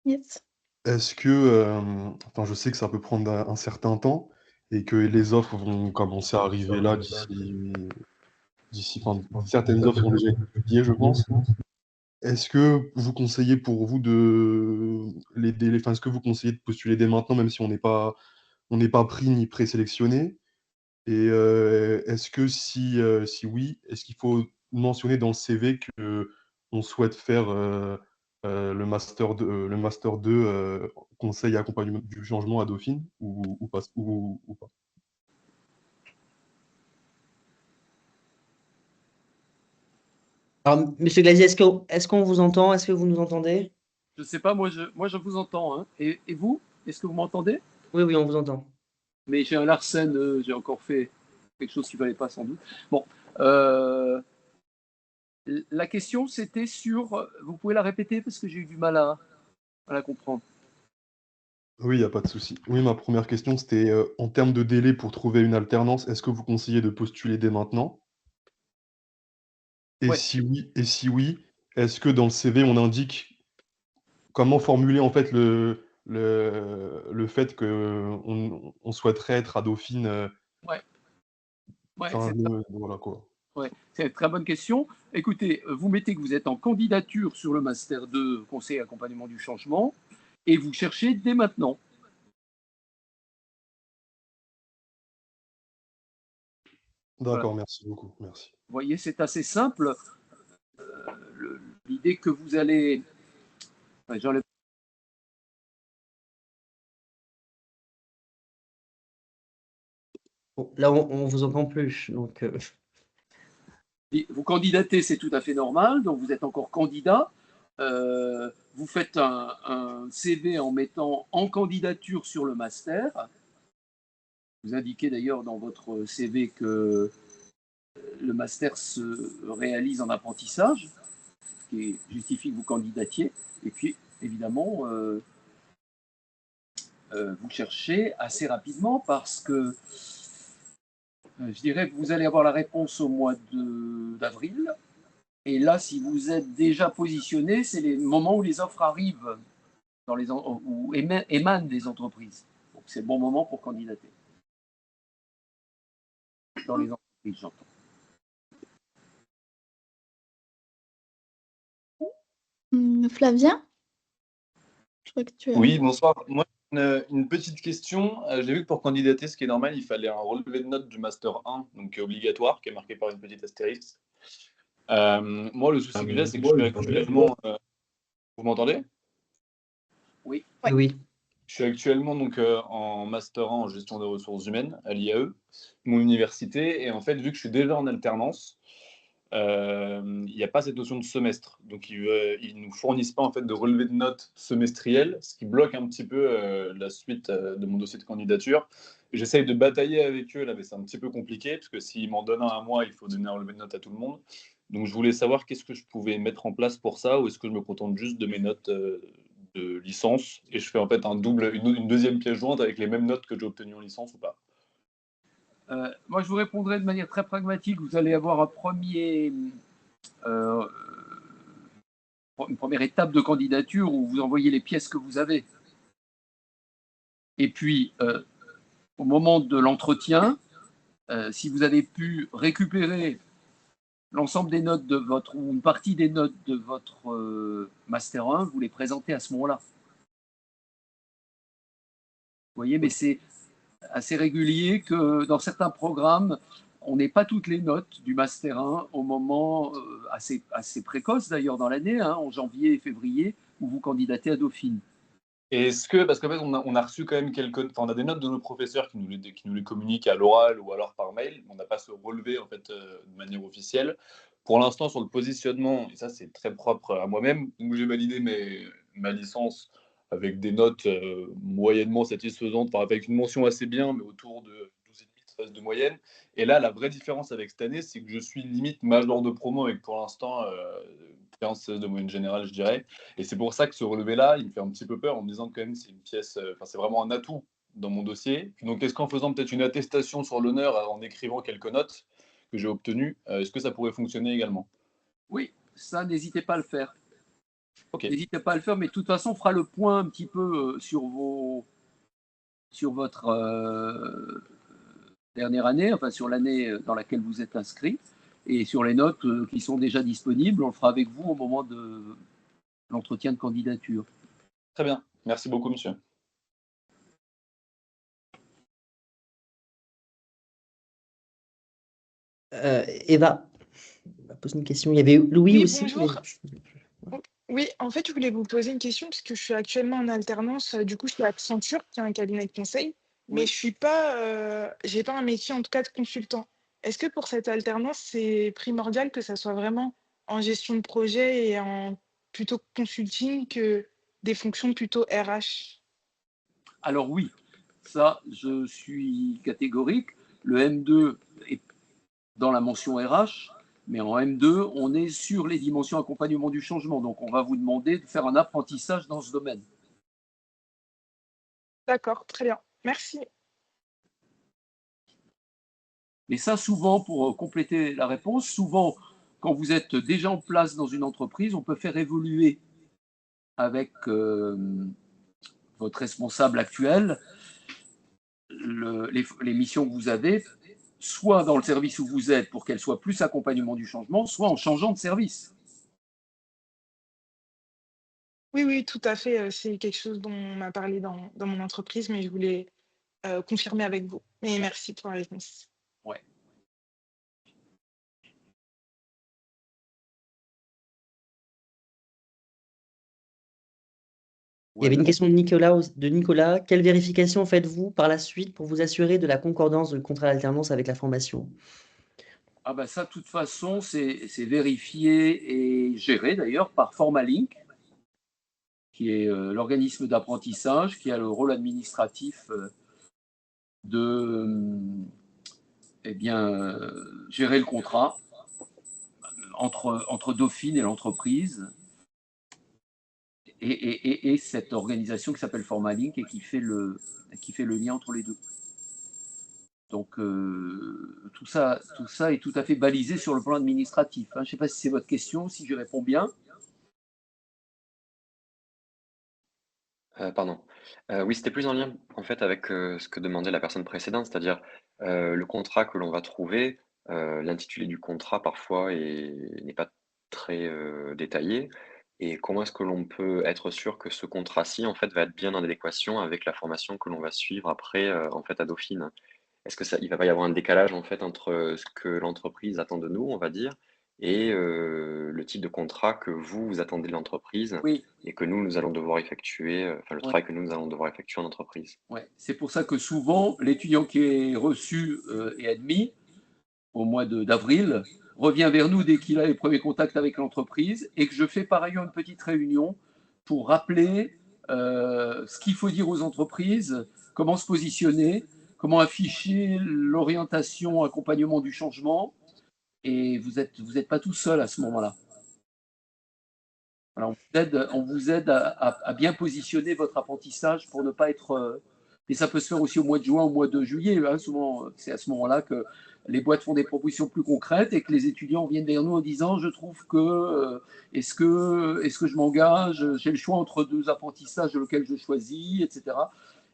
Yes. Est-ce que, enfin, je sais que ça peut prendre un certain temps et que les offres vont commencer à arriver là enfin, certaines offres sont déjà été publiées, je pense. Est-ce que vous conseillez pour vous enfin, est-ce que vous conseillez de postuler dès maintenant, même si on n'est pas pris ni présélectionné? Et est-ce que si oui, est-ce qu'il faut mentionner dans le CV qu'on souhaite faire le master 2 conseil et accompagnement du changement à Dauphine ou pas, ou pas? Alors, Monsieur Glazier, est-ce qu'on vous entend? Est-ce que vous nous entendez? Je ne sais pas, moi je vous entends. Hein. Et vous? Est-ce que vous m'entendez? Oui, oui, on vous entend. Mais j'ai un Larsen, j'ai encore fait quelque chose qu'il ne fallait pas sans doute. Bon, euh, La question, c'était sur... Vous pouvez la répéter parce que j'ai eu du mal à la comprendre. Oui, il n'y a pas de souci. Oui, ma première question, c'était en termes de délai pour trouver une alternance, est-ce que vous conseillez de postuler dès maintenant? Ouais. Et si oui, est-ce que dans le CV, on indique comment formuler en fait le fait qu'on souhaiterait être à Dauphine, Ouais, enfin, voilà quoi. c'est une très bonne question. Écoutez, vous mettez que vous êtes en candidature sur le Master 2 Conseil et accompagnement du changement et vous cherchez dès maintenant. Voilà. D'accord, merci beaucoup, merci. Vous voyez, c'est assez simple. L'idée que vous allez... Enfin, j'enlève- Bon, là, on vous entend plus. Donc, Vous candidatez, c'est tout à fait normal, donc vous êtes encore candidat. Vous faites un CV en mettant en candidature sur le master. Vous indiquez d'ailleurs dans votre CV que le master se réalise en apprentissage, ce qui justifie que vous candidatiez. Et puis, évidemment, vous cherchez assez rapidement parce que je dirais que vous allez avoir la réponse au mois d'avril. Et là, si vous êtes déjà positionné, c'est les moments où les offres arrivent, où émanent des entreprises. Donc, c'est le bon moment pour candidater. Dans les entreprises, j'entends. Flavien, je crois que tu as... Oui, bonsoir. Moi, une petite question. J'ai vu que pour candidater, ce qui est normal, il fallait un relevé de notes du Master 1, donc qui est obligatoire, qui est marqué par une petite astérisque. Moi, le souci que j'ai, c'est que je suis actuellement. Vous m'entendez? Oui. oui, oui. Je suis actuellement donc, en Master 1 en gestion des ressources humaines à l'IAE, mon université. Et en fait, vu que je suis déjà en alternance, il n'y a pas cette notion de semestre. Donc, ils ne nous fournissent pas en fait, de relevé de notes semestriel, ce qui bloque un petit peu la suite de mon dossier de candidature. J'essaye de batailler avec eux, là, mais c'est un petit peu compliqué, parce que s'ils m'en donnent un à moi, il faut donner un relevé de notes à tout le monde. Donc, je voulais savoir qu'est-ce que je pouvais mettre en place pour ça, ou est-ce que je me contente juste de mes notes de licence, et je fais en fait une deuxième pièce jointe avec les mêmes notes que j'ai obtenues en licence ou pas? Moi, je vous répondrai de manière très pragmatique. Vous allez avoir euh, une première étape de candidature où vous envoyez les pièces que vous avez. Et puis, au moment de l'entretien, si vous avez pu récupérer l'ensemble des notes de votre, ou une partie des notes de votre Master 1, vous les présentez à ce moment-là. Vous voyez, mais c'est assez régulier que dans certains programmes, on n'ait pas toutes les notes du Master 1 au moment assez précoce d'ailleurs dans l'année, hein, en janvier et février, où vous candidatez à Dauphine. Et est-ce que, parce qu'en fait, on a reçu quand même on a des notes de nos professeurs qui nous les communiquent à l'oral ou alors par mail, on n'a pas ce relevé en fait de manière officielle. Pour l'instant, sur le positionnement, et ça c'est très propre à moi-même, donc j'ai validé ma licence avec des notes moyennement satisfaisantes, enfin, avec une mention assez bien, mais autour de 12,5 de moyenne. Et là, la vraie différence avec cette année, c'est que je suis limite major de promo avec pour l'instant 15-16 de moyenne générale, je dirais. Et c'est pour ça que ce relevé-là, il me fait un petit peu peur en me disant que quand même c'est une pièce, enfin c'est vraiment un atout dans mon dossier. Donc est-ce qu'en faisant peut-être une attestation sur l'honneur, en écrivant quelques notes que j'ai obtenues, est-ce que ça pourrait fonctionner également? Oui, ça, n'hésitez pas à le faire. Ok, N'hésitez pas à le faire, mais de toute façon, on fera le point un petit peu sur votre dernière année, enfin sur l'année dans laquelle vous êtes inscrit, et sur les notes qui sont déjà disponibles. On le fera avec vous au moment de l'entretien de candidature. très bien. Merci beaucoup, monsieur. Eva pose une question. Il y avait Louis Oui, aussi. bonjour. Oui, en fait, je voulais vous poser une question parce que je suis actuellement en alternance. Du coup, je suis à Accenture, qui est un cabinet de conseil, mais Oui. je suis pas, j'ai pas un métier en tout cas de consultant. Est-ce que pour cette alternance, c'est primordial que ça soit vraiment en gestion de projet et en plutôt consulting que des fonctions plutôt RH? Alors oui, ça, je suis catégorique. Le M2 est dans la mention RH, Mais en M2, on est sur les dimensions accompagnement du changement. Donc, on va vous demander de faire un apprentissage dans ce domaine. D'accord, très bien. Merci. Mais ça, souvent, pour compléter la réponse, souvent, quand vous êtes déjà en place dans une entreprise, on peut faire évoluer avec votre responsable actuel les missions que vous avez, soit dans le service où vous êtes pour qu'elles soient plus accompagnement du changement, soit en changeant de service. Oui, oui, tout à fait. C'est quelque chose dont on m'a parlé dans mon entreprise, mais je voulais confirmer avec vous. Mais merci pour la réponse. Ouais. Il y avait une question de Nicolas. Quelle vérification faites-vous par la suite pour vous assurer de la concordance de contrat d'alternance avec la formation? Ah ben ça, de toute façon, c'est vérifié et géré d'ailleurs par Formalink, qui est l'organisme d'apprentissage, qui a le rôle administratif de gérer le contrat entre Dauphine et l'entreprise et cette organisation qui s'appelle Formalink et qui fait le lien entre les deux. Donc tout ça est tout à fait balisé sur le plan administratif. Je ne sais pas si c'est votre question, si je réponds bien. Pardon. Oui, c'était plus en lien en fait avec, ce que demandait la personne précédente, c'est-à-dire, le contrat que l'on va trouver, l'intitulé du contrat parfois n'est pas très, détaillé et comment est-ce que l'on peut être sûr que ce contrat-ci, en fait, va être bien en adéquation avec la formation que l'on va suivre après, en fait, à Dauphine? Est-ce que il va pas y avoir un décalage, en fait, entre, ce que l'entreprise attend de nous, on va dire, et le type de contrat que vous attendez de l'entreprise Oui. et que nous allons devoir effectuer, enfin le Ouais. travail que nous allons devoir effectuer en entreprise? Ouais. C'est pour ça que souvent, l'étudiant qui est reçu et admis au mois d'avril revient vers nous dès qu'il a les premiers contacts avec l'entreprise et que je fais par ailleurs une petite réunion pour rappeler ce qu'il faut dire aux entreprises, comment se positionner, comment afficher l'orientation, accompagnement du changement. Et vous êtes pas tout seul à ce moment-là. Alors, on vous aide à bien positionner votre apprentissage pour ne pas être. Et ça peut se faire aussi au mois de juin, au mois de juillet. Souvent, c'est à ce moment-là que les boîtes font des propositions plus concrètes et que les étudiants viennent vers nous en disant je trouve que est-ce que je m'engage, j'ai le choix entre deux apprentissages lequel je choisis, etc.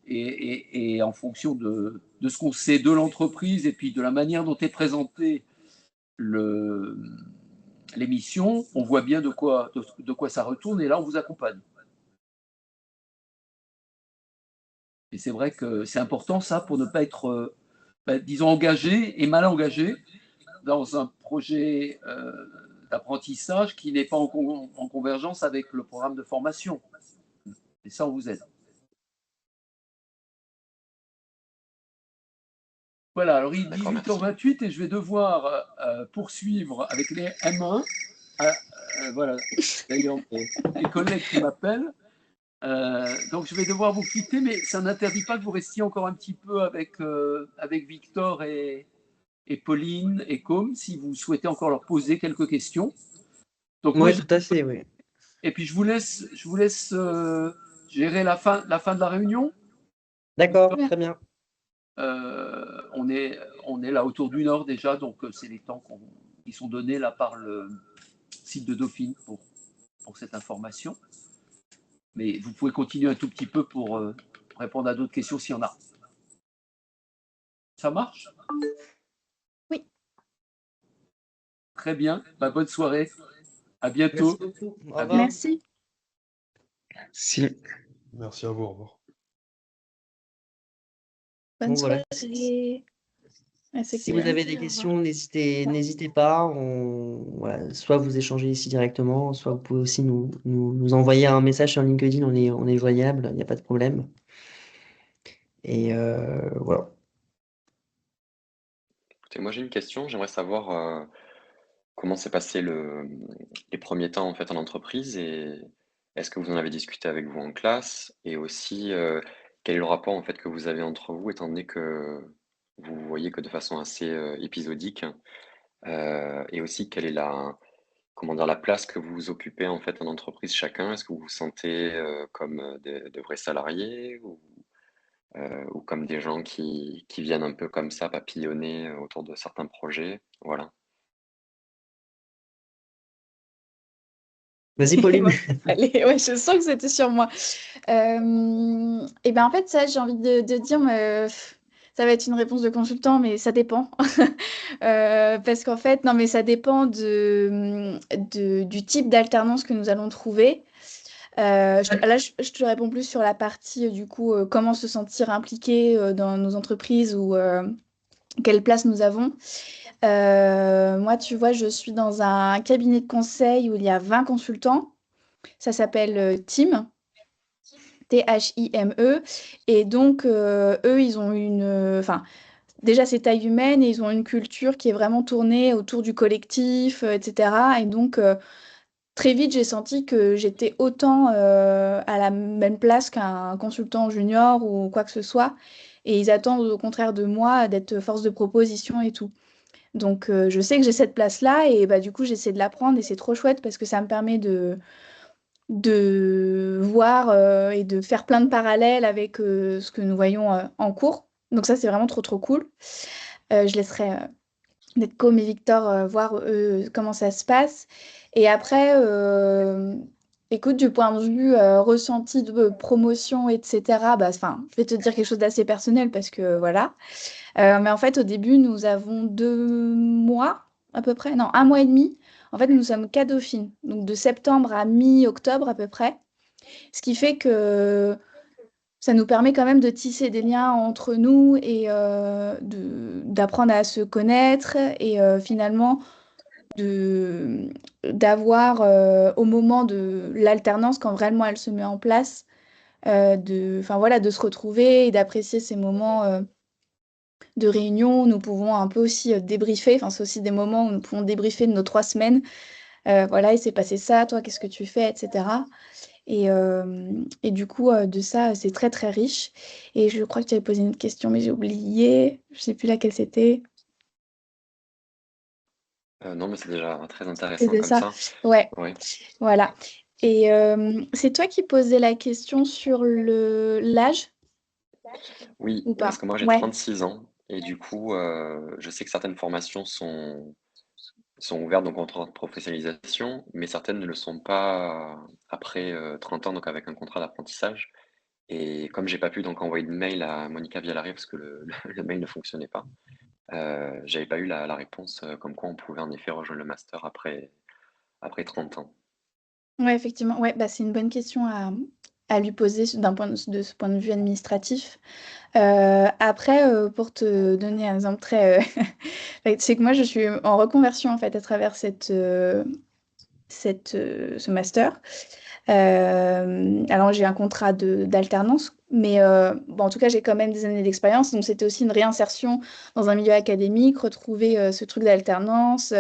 Et en fonction de ce qu'on sait de l'entreprise et puis de la manière dont est présenté l'émission, on voit bien de quoi ça retourne et là on vous accompagne. Et c'est vrai que c'est important ça pour ne pas être, disons, engagé et mal engagé dans un projet d'apprentissage qui n'est pas en convergence avec le programme de formation. Et ça, on vous aide. Voilà, alors il est D'accord, merci. 18h28 et je vais devoir poursuivre avec les M1. Voilà, d'ailleurs, mes collègues qui m'appellent. Donc je vais devoir vous quitter, mais ça n'interdit pas que vous restiez encore un petit peu avec Victor et Pauline et Com, si vous souhaitez encore leur poser quelques questions. Donc moi, Oui, tout à fait, oui. Et puis je vous laisse gérer la fin de la réunion. D'accord, très bien. On est là autour d'une heure déjà, donc c'est les temps qui sont donnés là par le site de Dauphine pour cette information. Mais vous pouvez continuer un tout petit peu pour répondre à d'autres questions s'il y en a. Ça marche? Oui. Très bien. Bonne soirée. À bientôt. Merci beaucoup. Au À revoir. bientôt. Merci. Si. Merci à vous, au revoir. Bonne Bon, voilà. soirée. Ouais, c'est Si vous clair. avez des questions, n'hésitez pas. Voilà, soit vous échangez ici directement, soit vous pouvez aussi nous envoyer un message sur LinkedIn, on est joignable, il n'y a pas de problème. Et voilà. Écoutez, moi j'ai une question, j'aimerais savoir, comment s'est passé les premiers temps en fait en entreprise et est-ce que vous en avez discuté avec vous en classe? Et aussi, quel est le rapport en fait que vous avez entre vous étant donné que vous voyez que de façon assez, épisodique? Et aussi, quelle est comment dire, la place que vous occupez en fait en entreprise chacun? Est-ce que vous vous sentez comme de vrais salariés ou comme des gens qui viennent un peu comme ça papillonner autour de certains projets? Voilà. Vas-y, Pauline. Bon, allez, ouais, je sens que c'était sur moi. Et ben en fait, ça, j'ai envie de dire, ça va être une réponse de consultant, mais ça dépend. Parce qu'en fait, non, mais ça dépend du type d'alternance que nous allons trouver. Là, je te réponds plus sur la partie, du coup, comment se sentir impliqué dans nos entreprises ou quelle place nous avons. Moi, tu vois, je suis dans un cabinet de conseil où il y a 20 consultants. Ça s'appelle Team, Thime. Et donc, eux, ils ont enfin, déjà, c'est taille humaine et ils ont une culture qui est vraiment tournée autour du collectif, etc. Et donc, très vite, j'ai senti que j'étais autant à la même place qu'un consultant junior ou quoi que ce soit. Et ils attendent au contraire de moi d'être force de proposition et tout. Donc, je sais que j'ai cette place-là et bah, du coup, j'essaie de la prendre et c'est trop chouette parce que ça me permet de voir et de faire plein de parallèles avec ce que nous voyons en cours. Donc, ça, c'est vraiment trop, trop cool. Je laisserai Netcom et Victor voir comment ça se passe. Et après, écoute, du point de vue ressenti de promotion, etc., bah, enfin, je vais te dire quelque chose d'assez personnel parce que voilà. Mais en fait, au début, nous avons 2 mois à peu près, non, 1 mois et demi. En fait, nous sommes 4 dauphines, donc de septembre à mi-octobre à peu près. Ce qui fait que ça nous permet quand même de tisser des liens entre nous et d'apprendre à se connaître et finalement de, d'avoir au moment de l'alternance, quand vraiment elle se met en place, enfin, voilà, de se retrouver et d'apprécier ces moments de réunion. Nous pouvons un peu aussi débriefer, enfin, c'est aussi des moments où nous pouvons débriefer de nos 3 semaines. Voilà, il s'est passé ça, toi, qu'est-ce que tu fais, etc. Et du coup, de ça, c'est très, très riche. Et je crois que tu avais posé une autre question, mais j'ai oublié. Je sais plus laquelle c'était. Non, mais c'est déjà très intéressant C'était comme ça? ça. Ouais, Oui. voilà. Et c'est toi qui posais la question sur l'âge Oui, ou parce pas? que moi j'ai Ouais. 36 ans et du coup, je sais que certaines formations sont ouvertes donc en contrat de professionnalisation, mais certaines ne le sont pas après 30 ans, donc avec un contrat d'apprentissage. Et comme j'ai pas pu donc envoyer de mail à Monica Vialari parce que le mail ne fonctionnait pas, j'avais pas eu la réponse comme quoi on pouvait en effet rejoindre le master après 30 ans. Ouais, effectivement. Ouais, bah, c'est une bonne question à lui poser de ce point de vue administratif. Après, pour te donner un exemple très... c'est que moi, je suis en reconversion, en fait, à travers ce master. Alors, j'ai un contrat d'alternance, mais bon, en tout cas, j'ai quand même des années d'expérience. Donc, c'était aussi une réinsertion dans un milieu académique, retrouver ce truc d'alternance.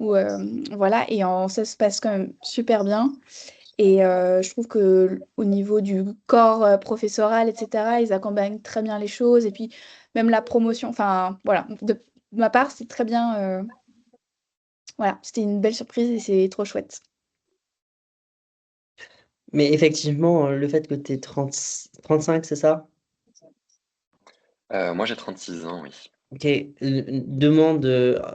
Voilà, ça se passe quand même super bien. Et je trouve que au niveau du corps professoral, etc., ils accompagnent très bien les choses. Et puis, même la promotion, enfin, voilà, de ma part, c'est très bien. Voilà, c'était une belle surprise et c'est trop chouette. Mais effectivement, le fait que tu aies 35, c'est ça? Moi j'ai 36 ans, oui. Ok, demande,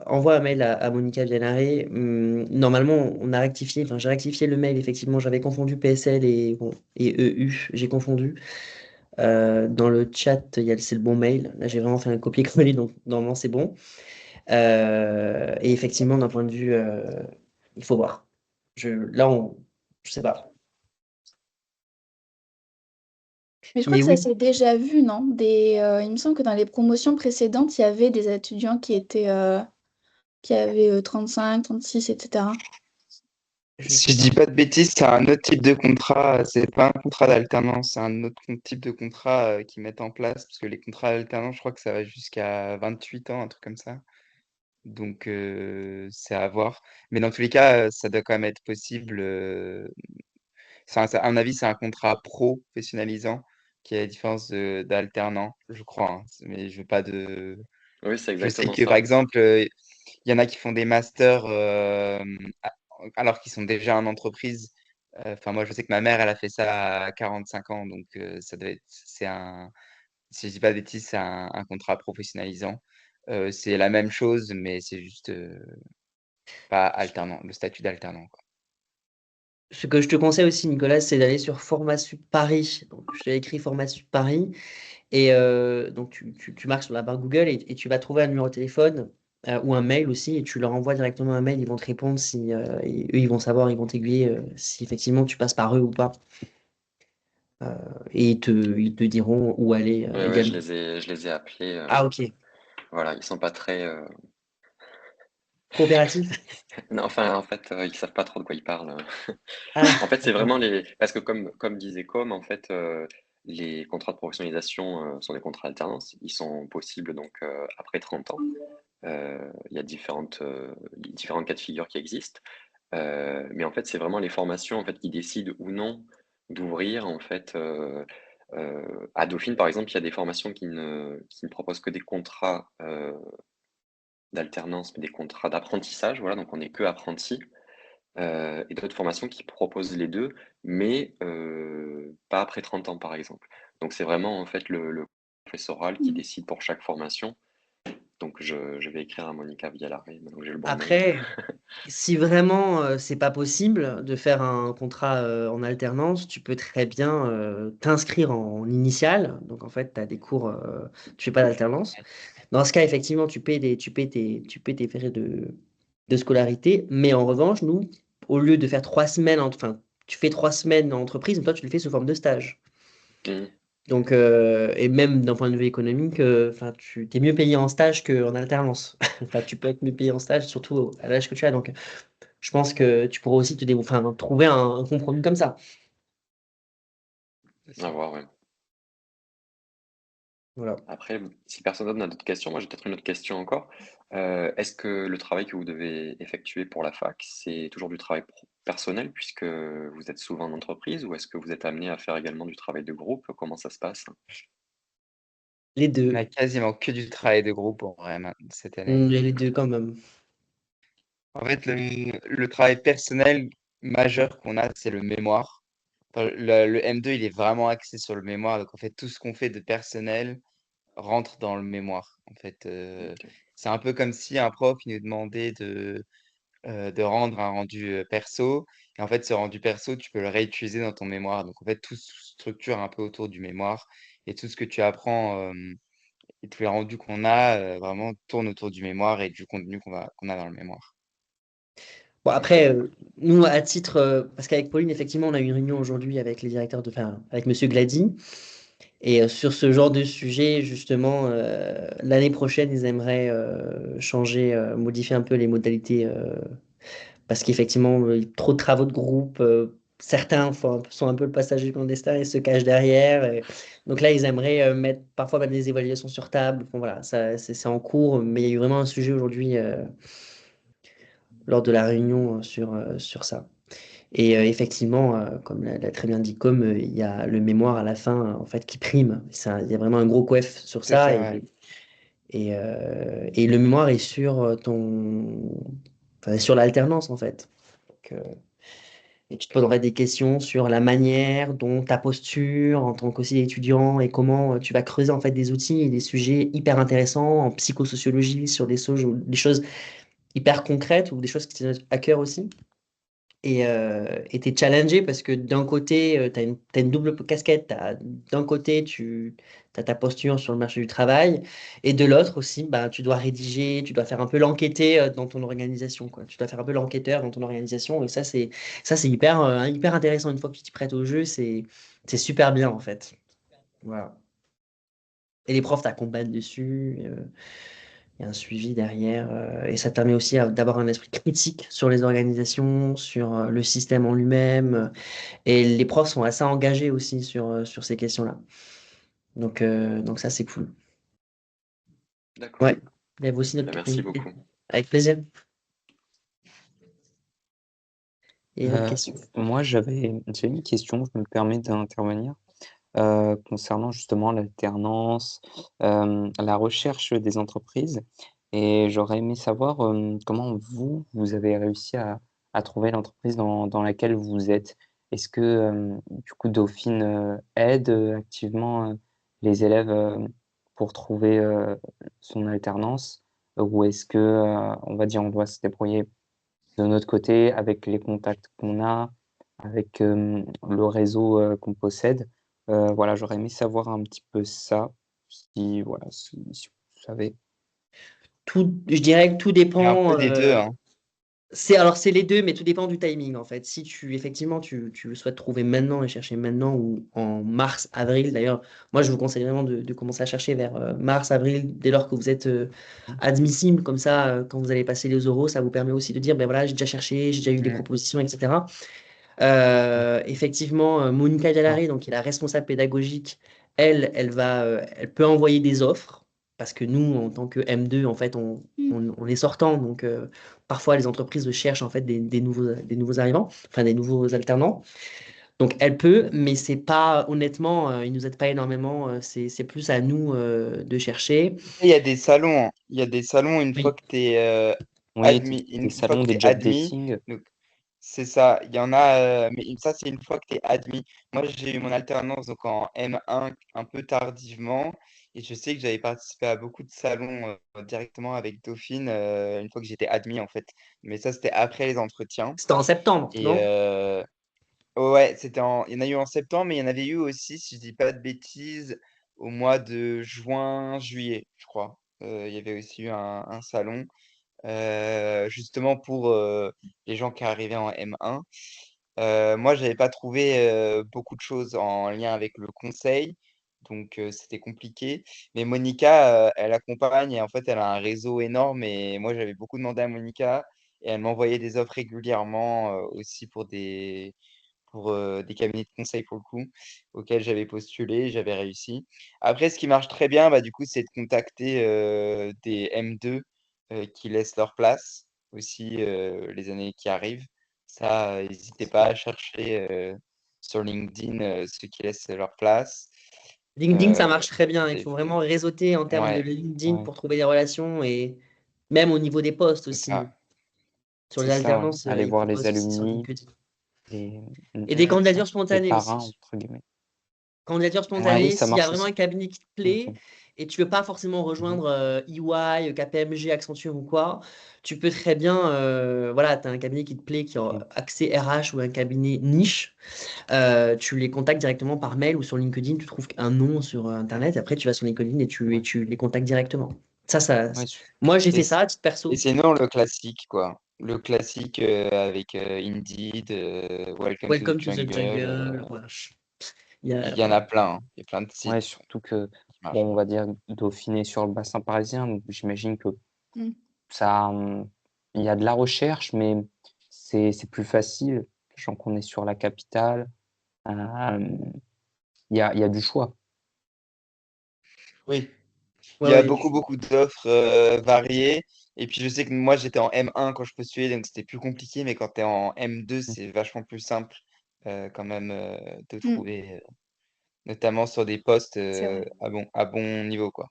envoie un mail à Monica Vianare. Normalement, on a rectifié, enfin, j'ai rectifié le mail, effectivement, j'avais confondu PSL et EU, j'ai confondu. Dans le chat, c'est le bon mail. Là, j'ai vraiment fait un copier-coller, donc normalement, c'est bon. Et effectivement, d'un point de vue, il faut voir. Je sais pas. Mais je crois Mais que ça oui, s'est déjà vu, non? Il me semble que dans les promotions précédentes, il y avait des étudiants qui avaient 35, 36, etc. je Si sais je dis pas. pas de bêtises, c'est un autre type de contrat, c'est pas un contrat d'alternance, c'est un autre type de contrat qu'ils mettent en place, parce que les contrats d'alternance, je crois que ça va jusqu'à 28 ans, un truc comme ça. Donc c'est à voir. Mais dans tous les cas, ça doit quand même être possible. À mon avis, c'est un contrat professionnalisant qui est la différence d'alternant, je crois, hein. Mais je veux pas de. Oui, c'est Je sais exactement que par ça. exemple, Il y en a qui font des masters alors qu'ils sont déjà en entreprise. Enfin, moi, je sais que ma mère, elle a fait ça à 45 ans, donc ça doit être, si je dis pas de bêtises, c'est un contrat professionnalisant. C'est la même chose, mais c'est juste pas alternant, le statut d'alternant, quoi. Ce que je te conseille aussi, Nicolas, c'est d'aller sur Formasup Paris. Donc, je t'ai écrit Formasup Paris. Et donc, tu marques sur la barre Google et tu vas trouver un numéro de téléphone ou un mail aussi. Et tu leur envoies directement un mail. Ils vont te répondre si et eux, ils vont savoir, ils vont t'aiguiller si effectivement tu passes par eux ou pas. Et ils te diront où aller Ouais, également. je les ai appelés. Ah, ok. Voilà, ils sont pas très. Coopératif. Non, enfin, en fait, ils savent pas trop de quoi ils parlent. Ah, En fait, c'est d'accord. vraiment parce que comme disait Com, en fait, les contrats de professionnalisation sont des contrats alternance. Ils sont possibles donc après 30 ans. Il y a différents cas de figure qui existent. Mais en fait, c'est vraiment les formations en fait, qui décident ou non d'ouvrir. En fait, à Dauphine, par exemple, il y a des formations qui ne proposent que des contrats d'alternance, mais des contrats d'apprentissage. Voilà, donc on n'est que apprenti. Et d'autres formations qui proposent les deux, mais pas après 30 ans, par exemple. Donc c'est vraiment en fait le professoral qui décide pour chaque formation. Donc je vais écrire à Monica via l'arrêt, maintenant que j'ai le bon mail. Après, si vraiment c'est pas possible de faire un contrat en alternance, tu peux très bien t'inscrire en initial. Donc en fait, tu as des cours, tu fais pas d'alternance. Dans ce cas, effectivement, tu paies tes frais de scolarité. Mais en revanche, nous, au lieu de faire 3 semaines, enfin, tu fais 3 semaines en entreprise, mais toi, tu le fais sous forme de stage. Mhm. Donc, et même d'un point de vue économique, enfin, tu es mieux payé en stage qu'en alternance. Enfin, tu peux être mieux payé en stage, surtout à l'âge que tu as. Donc, je pense que tu pourras aussi enfin, trouver un compromis comme ça. À voir, ouais. Voilà. Après, si personne d'autre n'a d'autres questions, moi j'ai peut-être une autre question encore. Est-ce que le travail que vous devez effectuer pour la fac, c'est toujours du travail personnel puisque vous êtes souvent en entreprise ou est-ce que vous êtes amené à faire également du travail de groupe? Comment ça se passe? Les On a deux. quasiment que du travail de groupe en vrai cette année. Il y a les deux quand même. En fait, le travail personnel majeur qu'on a, c'est le mémoire. Enfin, le M2, il est vraiment axé sur le mémoire. Donc, en fait, tout ce qu'on fait de personnel rentre dans le mémoire. En fait, Ok. c'est un peu comme si un prof il nous demandait de rendre un rendu perso. Et en fait, ce rendu perso, tu peux le réutiliser dans ton mémoire. Donc, en fait, tout se structure un peu autour du mémoire. Et tout ce que tu apprends et tous les rendus qu'on a vraiment tournent autour du mémoire et du contenu qu'on a dans le mémoire. Bon, Ok. après, nous, à titre, parce qu'avec Pauline, effectivement, on a eu une réunion aujourd'hui avec les directeurs enfin, avec Monsieur Glady. Et sur ce genre de sujet, justement, l'année prochaine, ils aimeraient changer, modifier un peu les modalités, parce qu'effectivement, trop de travaux de groupe, certains sont un peu le passager clandestin et se cachent derrière. Donc là, ils aimeraient parfois mettre des évaluations sur table. Bon, voilà, ça, c'est en cours, mais il y a eu vraiment un sujet aujourd'hui lors de la réunion sur ça. Et effectivement, comme l'a très bien dit Com, il y a le mémoire à la fin en fait qui prime. Il y a vraiment un gros coef sur C'est ça ça, ouais. et le mémoire est sur enfin, sur l'alternance en fait. Donc, et tu te poserais des questions sur la manière dont ta posture en tant qu'aussi étudiant et comment tu vas creuser en fait des outils et des sujets hyper intéressants en psychosociologie sur des choses hyper concrètes ou des choses qui te tiennent à cœur aussi. Et t'es challengé parce que d'un côté, t'as une double casquette. D'un côté, tu as ta posture sur le marché du travail, et de l'autre aussi, bah, tu dois rédiger, tu dois faire un peu l'enquêter dans ton organisation, quoi. Tu dois faire un peu l'enquêteur dans ton organisation, et ça, c'est hyper intéressant. Une fois que tu t'y prêtes au jeu, c'est super bien, en fait. Voilà. Et les profs t'accompagnent dessus. Il y a un suivi derrière, et ça te permet aussi d'avoir un esprit critique sur les organisations, sur le système en lui-même. Et les profs sont assez engagés aussi sur ces questions-là. Donc ça, c'est cool. D'accord. Ouais. Il y avait aussi Ben, notre... merci beaucoup. Avec plaisir. Et autre Euh, question. Moi, j'ai une question, je me permets d'intervenir concernant justement l'alternance, la recherche des entreprises. Et j'aurais aimé savoir comment vous avez réussi à trouver l'entreprise dans laquelle vous êtes. Est-ce que du coup Dauphine aide activement les élèves pour trouver son alternance ou est-ce que on va dire on doit se débrouiller de notre côté avec les contacts qu'on a, avec le réseau qu'on possède? Voilà, j'aurais aimé savoir un petit peu ça, si voilà, si vous savez. Je dirais que tout Il y a un dépend. peu des deux, hein. C'est les deux, mais tout dépend du timing en fait. Si effectivement tu souhaites trouver maintenant et chercher maintenant ou en mars, avril, d'ailleurs, moi je vous conseille vraiment de commencer à chercher vers mars, avril, dès lors que vous êtes admissible, comme ça, quand vous allez passer les oraux, ça vous permet aussi de dire, ben voilà, j'ai déjà cherché, j'ai déjà eu des Mm. propositions, etc. Effectivement, Monica Dallari, donc qui est la responsable pédagogique, elle peut envoyer des offres parce que nous, en tant que M2, en fait, on est sortant, donc parfois les entreprises cherchent en fait des nouveaux arrivants, enfin des nouveaux alternants. Donc elle peut, mais c'est pas honnêtement, ils nous aident pas énormément. C'est plus à nous de chercher. Il y a des salons, hein. Il y a des salons une fois Oui. que tu es Oui, admis. des Une fois salons, que des tu job admis, dating. donc c'est ça. Il y en a, mais ça, c'est une fois que tu es admis. Moi, j'ai eu mon alternance donc en M1 un peu tardivement. Et je sais que j'avais participé à beaucoup de salons directement avec Dauphine une fois que j'étais admis, en fait. Mais ça, c'était après les entretiens. C'était en septembre, Et non? ouais, il y en a eu en septembre, mais il y en avait eu aussi, si je dis pas de bêtises, au mois de juin, juillet, je crois. Il y avait aussi eu un salon, justement pour les gens qui arrivaient en M1. Moi, j'avais pas trouvé beaucoup de choses en lien avec le conseil, donc c'était compliqué. Mais Monica, elle accompagne et en fait, elle a un réseau énorme. Et moi, j'avais beaucoup demandé à Monica et elle m'envoyait des offres régulièrement aussi pour des cabinets de conseil pour le coup, auxquels j'avais postulé, j'avais réussi. Après, ce qui marche très bien, bah, du coup, c'est de contacter des M2 qui laissent leur place aussi les années qui arrivent. Ça, n'hésitez pas à chercher sur LinkedIn ceux qui laissent leur place. LinkedIn, ça marche très bien. Il C'est faut vraiment réseauter en termes de ouais, LinkedIn Ouais, pour trouver des relations et même au niveau des postes c'est aussi. ça. Sur les c'est ça, ouais. alternances, Aller ils voir les proposent aussi sur alumni, LinkedIn. les, Et des Mm. candidatures les spontanées parrains, aussi. entre guillemets. Candidature Ah oui, spontanée, ça s'il y a marche vraiment un aussi. cabinet qui te Ok. plaît et tu veux pas forcément Mhm. rejoindre EY, KPMG, Accenture ou quoi, tu peux très bien, voilà, tu as un cabinet qui te plaît, qui a Ok. accès RH ou un cabinet niche, tu les contactes directement par mail ou sur LinkedIn, tu trouves un nom sur Internet, et après tu vas sur LinkedIn et Ouais. tu les contactes directement. Ouais, Moi j'ai Et, fait ça à titre et perso. sinon, le classique, quoi. Le classique avec Indeed, Welcome to the Welcome to the Jungle. jungle. Voilà. Il y en a plein, hein. Il y a plein de ouais, sites surtout que, qui marchent bon, on bien. va dire Dauphiné sur le bassin parisien, donc j'imagine que Mm. ça, il y a de la recherche, mais c'est plus facile, sachant qu'on est sur la capitale. euh, il y a du choix. Oui, il Ouais, y a ouais, beaucoup, beaucoup d'offres variées. Et puis, je sais que moi, j'étais en M1 quand je postulais, donc c'était plus compliqué. Mais quand tu es en M2, Mm. c'est vachement plus simple quand même de Mm. trouver, notamment sur des postes C'est vrai. à bon niveau, quoi.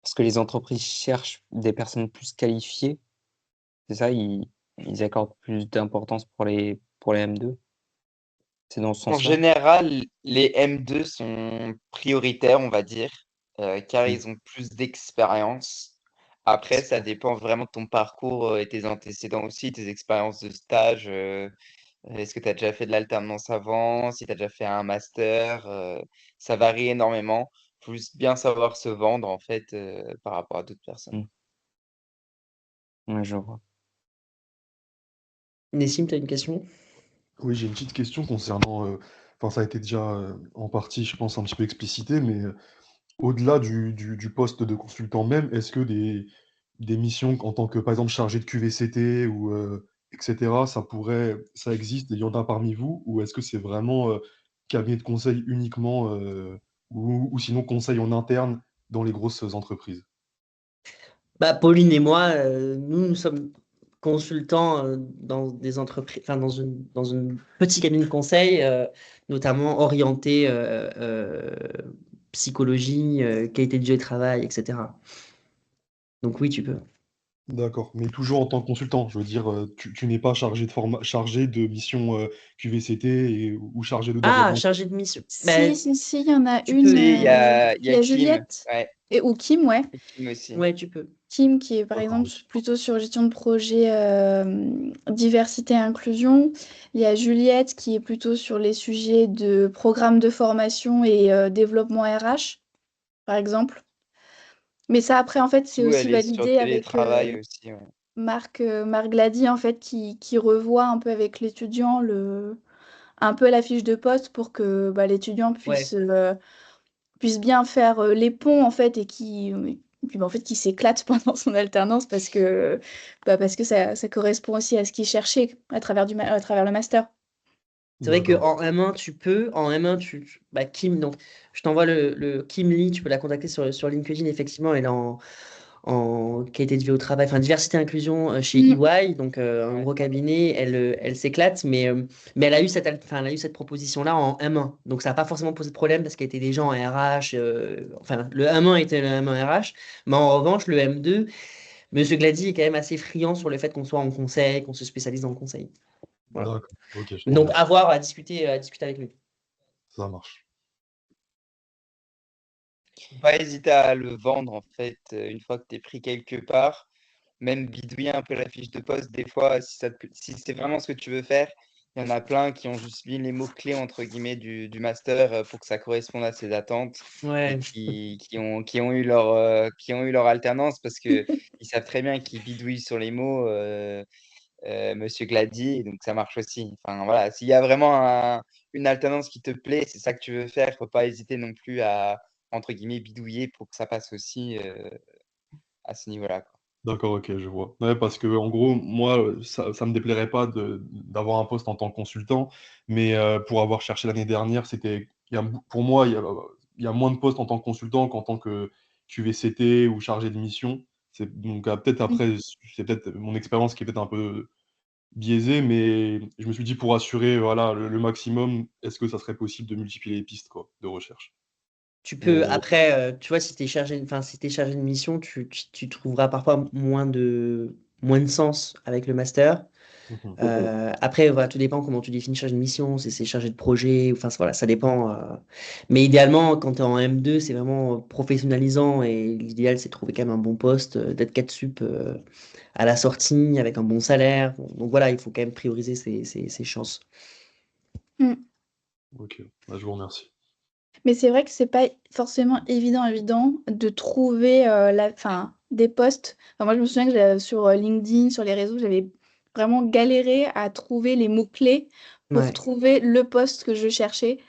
Parce que les entreprises cherchent des personnes plus qualifiées, c'est ça, ils accordent plus d'importance pour les M2. C'est dans ce En sens-là. général, les M2 sont prioritaires, on va dire, car Mm. ils ont plus d'expérience. Après, C'est ça ça. dépend vraiment de ton parcours et tes antécédents aussi, tes expériences de stage. Est-ce que tu as déjà fait de l'alternance avant? Si tu as déjà fait un master? Ça varie énormément. Il faut juste bien savoir se vendre, en fait, par rapport à d'autres personnes. Mm. Ouais, je vois. Nessim, tu as une question? Oui, j'ai une petite question concernant, enfin ça a été déjà en partie, je pense, un petit peu explicité, mais au-delà du poste de consultant même, est-ce que des missions en tant que, par exemple, chargé de QVCT ou etc., ça existe et il y en a parmi vous, ou est-ce que c'est vraiment cabinet de conseil uniquement, ou sinon conseil en interne dans les grosses entreprises? Bah, Pauline et moi, nous sommes consultants dans des entreprises, enfin dans une petit cabinet de conseil, notamment orienté psychologie, qualité de vie et travail, etc. Donc oui, tu peux. D'accord, mais toujours en tant que consultant. Je veux dire, tu n'es pas chargé de mission QVCT ou chargé de Ah, développement. chargé de mission. Ben, Si, il y en a tu une. peux. Si, Il y a Kim. Juliette Ouais, ou Kim, ouais. et Kim aussi. Ouais, tu peux. Kim qui est par D'accord, exemple ok. plutôt sur gestion de projet diversité et inclusion. Il y a Juliette qui est plutôt sur les sujets de programme de formation et développement RH, par exemple. Mais ça, après, en fait, c'est Tout, aussi elle est sur validé avec télétravail aussi. Ouais. Marc Glady, en fait, qui revoit un peu avec l'étudiant un peu la fiche de poste pour que l'étudiant Ouais. puisse bien faire les ponts, en fait, et puis, en fait, qui s'éclate pendant son alternance parce que ça correspond aussi à ce qu'il cherchait à travers le master. C'est vrai D'accord. qu'en M1, tu peux. En M1, Kim, donc, je t'envoie le Kim Lee, tu peux la contacter sur LinkedIn, effectivement. Elle est en qualité de vie au travail, enfin diversité et inclusion chez Mm. EY, donc un Ouais. gros cabinet. Elle s'éclate, mais elle a eu elle a eu cette proposition-là en M1. Donc ça n'a pas forcément posé de problème parce qu'elle était déjà en RH. Enfin, le M1 était le M1 RH, mais en revanche, le M2, Monsieur Glady est quand même assez friand sur le fait qu'on soit en conseil, qu'on se spécialise dans le conseil. Voilà. D'accord. Ok, je te Donc, remercie. à voir, à discuter avec lui. Ça marche. Faut pas hésiter à le vendre, en fait, une fois que tu es pris quelque part. Même bidouiller un peu la fiche de poste, des fois, si c'est vraiment ce que tu veux faire, il y en a plein qui ont juste mis les mots-clés, entre guillemets, du master pour que ça corresponde à ses attentes et Ouais. qui ont eu leur alternance parce qu'ils savent très bien qu'ils bidouillent sur les mots, Monsieur Glady, et donc ça marche aussi. Enfin, voilà, s'il y a vraiment une alternance qui te plaît, c'est ça que tu veux faire, il ne faut pas hésiter non plus à, entre guillemets, bidouiller pour que ça passe aussi à ce niveau-là, quoi. D'accord, ok, je vois. Ouais, parce que en gros, moi, ça me déplairait pas d'avoir un poste en tant que consultant, mais pour avoir cherché l'année dernière, pour moi, il y a moins de postes en tant que consultant qu'en tant que QVCT ou chargé de mission. Donc peut-être après, c'est peut-être mon expérience qui est peut-être un peu biaisée, mais je me suis dit pour assurer voilà, le maximum, est-ce que ça serait possible de multiplier les pistes quoi, de recherche? Tu peux, Mais après, tu vois, si tu es chargé, de mission, tu trouveras parfois moins de sens avec le master. mhm. Après, voilà, tout dépend comment tu définis chargé de mission, si c'est chargé de projet, enfin voilà, ça dépend. Mais idéalement, quand tu es en M2, c'est vraiment professionnalisant et l'idéal, c'est de trouver quand même un bon poste, d'être 4 sup à la sortie avec un bon salaire. Donc voilà, il faut quand même prioriser ses chances. Mm. Ok, bah, je vous remercie. Mais c'est vrai que c'est pas forcément évident de trouver des postes. Enfin, moi, je me souviens que sur LinkedIn, sur les réseaux, j'avais vraiment galéré à trouver les mots-clés pour Ouais. trouver le poste que je cherchais.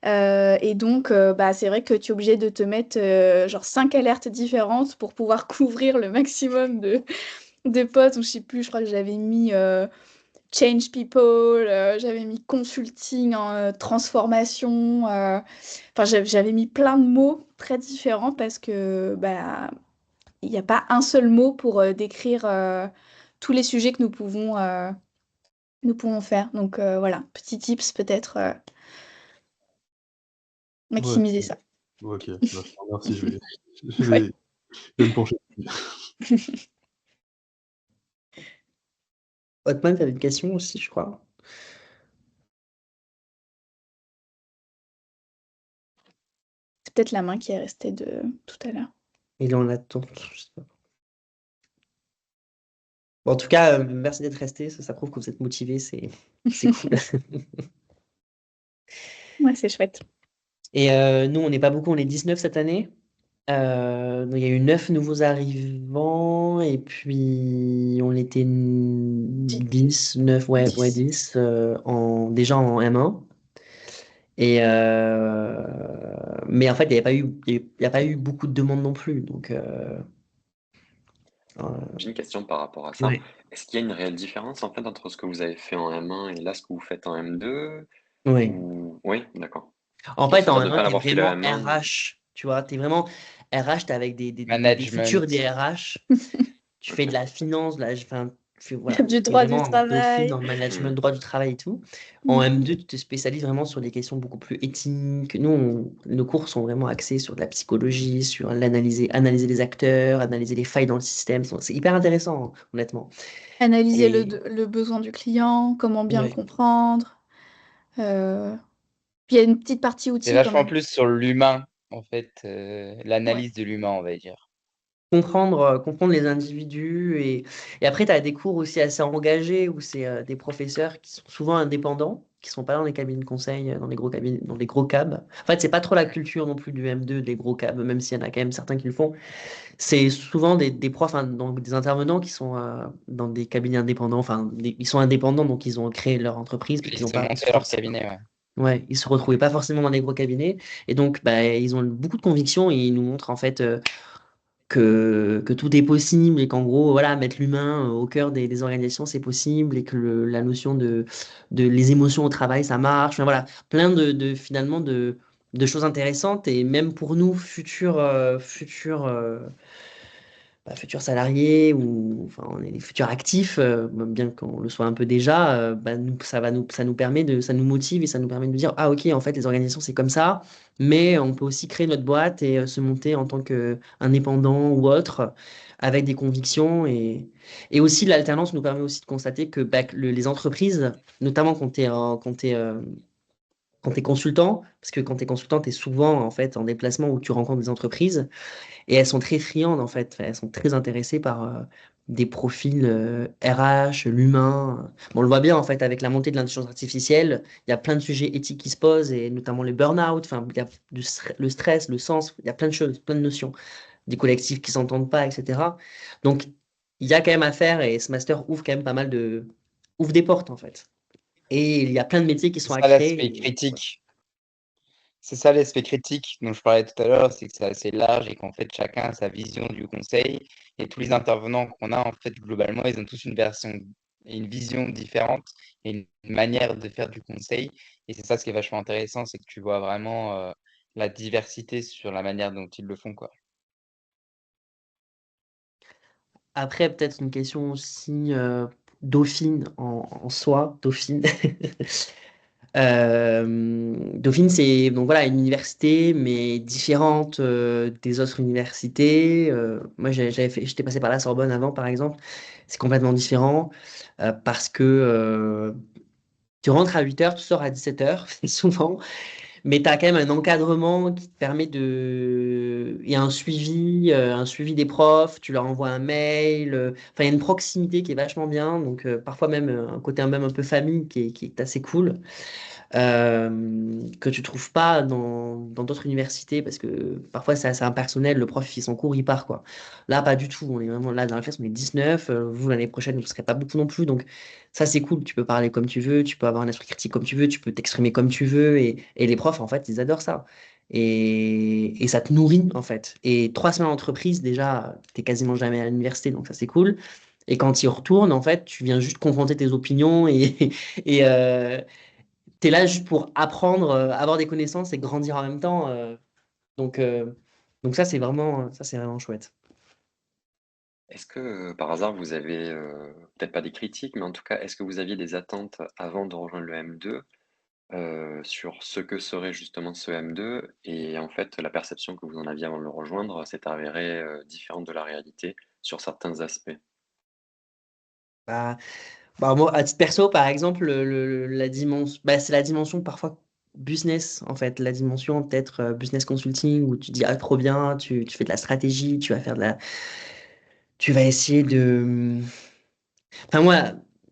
Et donc, c'est vrai que tu es obligé de te mettre genre 5 alertes différentes pour pouvoir couvrir le maximum de postes. Ou je sais plus, je crois que j'avais mis change people, j'avais mis consulting en transformation. Enfin, j'avais mis plein de mots très différents parce que il n'y a pas un seul mot pour décrire tous les sujets que nous pouvons faire. Donc voilà, petit tips peut-être, Ouais, maximiser ça. ok, bah, je te remercie, je Ouais. vais me pencher dessus. Hotman, tu avais une question aussi, je crois. C'est peut-être la main qui est restée de tout à l'heure. Il est en attente, je sais pas. Bon, en tout cas, merci d'être resté. Ça prouve que vous êtes motivé. C'est cool. Ouais, c'est chouette. Et nous, on n'est pas beaucoup. On est 19 cette année. Donc, il y a eu 9 nouveaux arrivants. Et puis, on était 10, 9, ouais, 10 déjà en M1. Mais en fait, il y a pas eu beaucoup de demandes non plus. Donc, J'ai une question par rapport à ça. ouais. Est-ce qu'il y a une réelle différence en fait entre ce que vous avez fait en M1 et là ce que vous faites en M2? Ouais. Ou... Oui, d'accord. En Bon, fait, c'est en pas de ne M1, pas tu es l'avoir fait le vraiment M1. RH. Tu vois, tu es vraiment RH, tu es avec des futurs Management. DRH. Tu fais de la finance, enfin, voilà, Du tu es droit du vraiment un Dauphine travail. en management, droit du travail et tout. Mm. En M2, tu te spécialises vraiment sur des questions beaucoup plus éthiques. Nous, nos cours sont vraiment axés sur de la psychologie, sur analyser les acteurs, analyser les failles dans le système. C'est hyper intéressant, honnêtement. Analyser Et le besoin du client, comment bien le ouais. comprendre. Euh, Puis il y a une petite partie C'est outils quand vachement même. plus sur l'humain, en fait, Ouais. l'analyse de l'humain, on va dire. Comprendre les individus. Et après, tu as des cours aussi assez engagés où c'est des professeurs qui sont souvent indépendants, qui sont pas dans les cabinets de conseil, dans les gros cabinets, dans les gros cabs. En fait, c'est pas trop la culture non plus du M2, des gros cabs, même s'il y en a quand même certains qui le font. C'est souvent des profs, hein, donc des intervenants qui sont dans des cabinets indépendants. Enfin, ils sont indépendants, donc ils ont créé leur entreprise parce Puis qu'ils ils ont se pas montaient leur forcément. cabinet, ouais. Ouais, ils se retrouvaient pas forcément dans les gros cabinets. Et donc, bah, ils ont beaucoup de convictions et ils nous montrent en fait. Que tout est possible et qu'en gros, voilà, mettre l'humain au cœur des organisations, c'est possible et que la notion de les émotions au travail, ça marche. Enfin, voilà, plein finalement de choses intéressantes et même pour nous, futurs salariés ou enfin, on est des futurs actifs, bien qu'on le soit un peu déjà, bah, ça nous permet ça nous motive et ça nous permet de nous dire, ah ok, en fait, les organisations, c'est comme ça, mais on peut aussi créer notre boîte et se monter en tant qu'indépendant ou autre, avec des convictions et aussi l'alternance nous permet aussi de constater que bah, que les entreprises, notamment quand tu es consultant, parce que quand tu es consultant, tu es souvent en fait en déplacement où tu rencontres des entreprises. Et elles sont très friandes, en fait. Elles sont très intéressées par des profils RH, l'humain. Bon, on le voit bien, en fait, avec la montée de l'intelligence artificielle. Il y a plein de sujets éthiques qui se posent, et notamment les burn-out. Enfin, il y a le stress, le sens. Il y a plein de choses, plein de notions. Des collectifs qui s'entendent pas, etc. Donc, il y a quand même à faire, et ce master ouvre quand même pas mal ouvre des portes, en fait. Et il y a plein de métiers qui C'est sont à ça l'aspect créer. critique. C'est ça l'aspect critique dont je parlais tout à l'heure, c'est que c'est assez large et qu'en fait chacun a sa vision du conseil et tous les intervenants qu'on a en fait globalement ils ont tous une version et une vision différente et une manière de faire du conseil et c'est ça ce qui est vachement intéressant, c'est que tu vois vraiment la diversité sur la manière dont ils le font quoi. Après, peut-être une question aussi Dauphine en soi, Dauphine. Dauphine, c'est donc voilà une université, mais différente des autres universités. Moi, j'étais passé par la Sorbonne avant, par exemple. C'est complètement différent parce que tu rentres à 8 heures, tu sors à 17 heures, souvent. Mais tu as quand même un encadrement qui te permet de. Il y a un suivi des profs, tu leur envoies un mail. Enfin, il y a une proximité qui est vachement bien. Donc, parfois même un côté même un peu famille qui est assez cool. Que tu trouves pas dans d'autres universités parce que parfois c'est assez impersonnel. Le prof il fait son cours, il part quoi. Là, pas du tout. On est vraiment là dans la classe, on est 19. Vous, l'année prochaine, vous ne serez pas beaucoup non plus. Donc, ça, c'est cool. Tu peux parler comme tu veux, tu peux avoir un esprit critique comme tu veux, tu peux t'exprimer comme tu veux. Et les profs, en fait, ils adorent ça. Et ça te nourrit, en fait. Et 3 semaines d'entreprise, déjà, t'es quasiment jamais à l'université, donc ça, c'est cool. Et quand ils retournent, en fait, tu viens juste confronter tes opinions et tu es là juste pour apprendre, avoir des connaissances et grandir en même temps. Donc, euh, donc ça, c'est vraiment chouette. Est-ce que par hasard vous avez, peut-être pas des critiques, mais en tout cas, est-ce que vous aviez des attentes avant de rejoindre le M2 sur ce que serait justement ce M2 et en fait la perception que vous en aviez avant de le rejoindre s'est avérée différente de la réalité sur certains aspects? Bah, moi, à titre perso, par exemple, la dimension, c'est la dimension parfois business, en fait, la dimension peut-être business consulting où tu dis, ah, trop bien, tu fais de la stratégie, tu vas essayer de. Enfin, moi,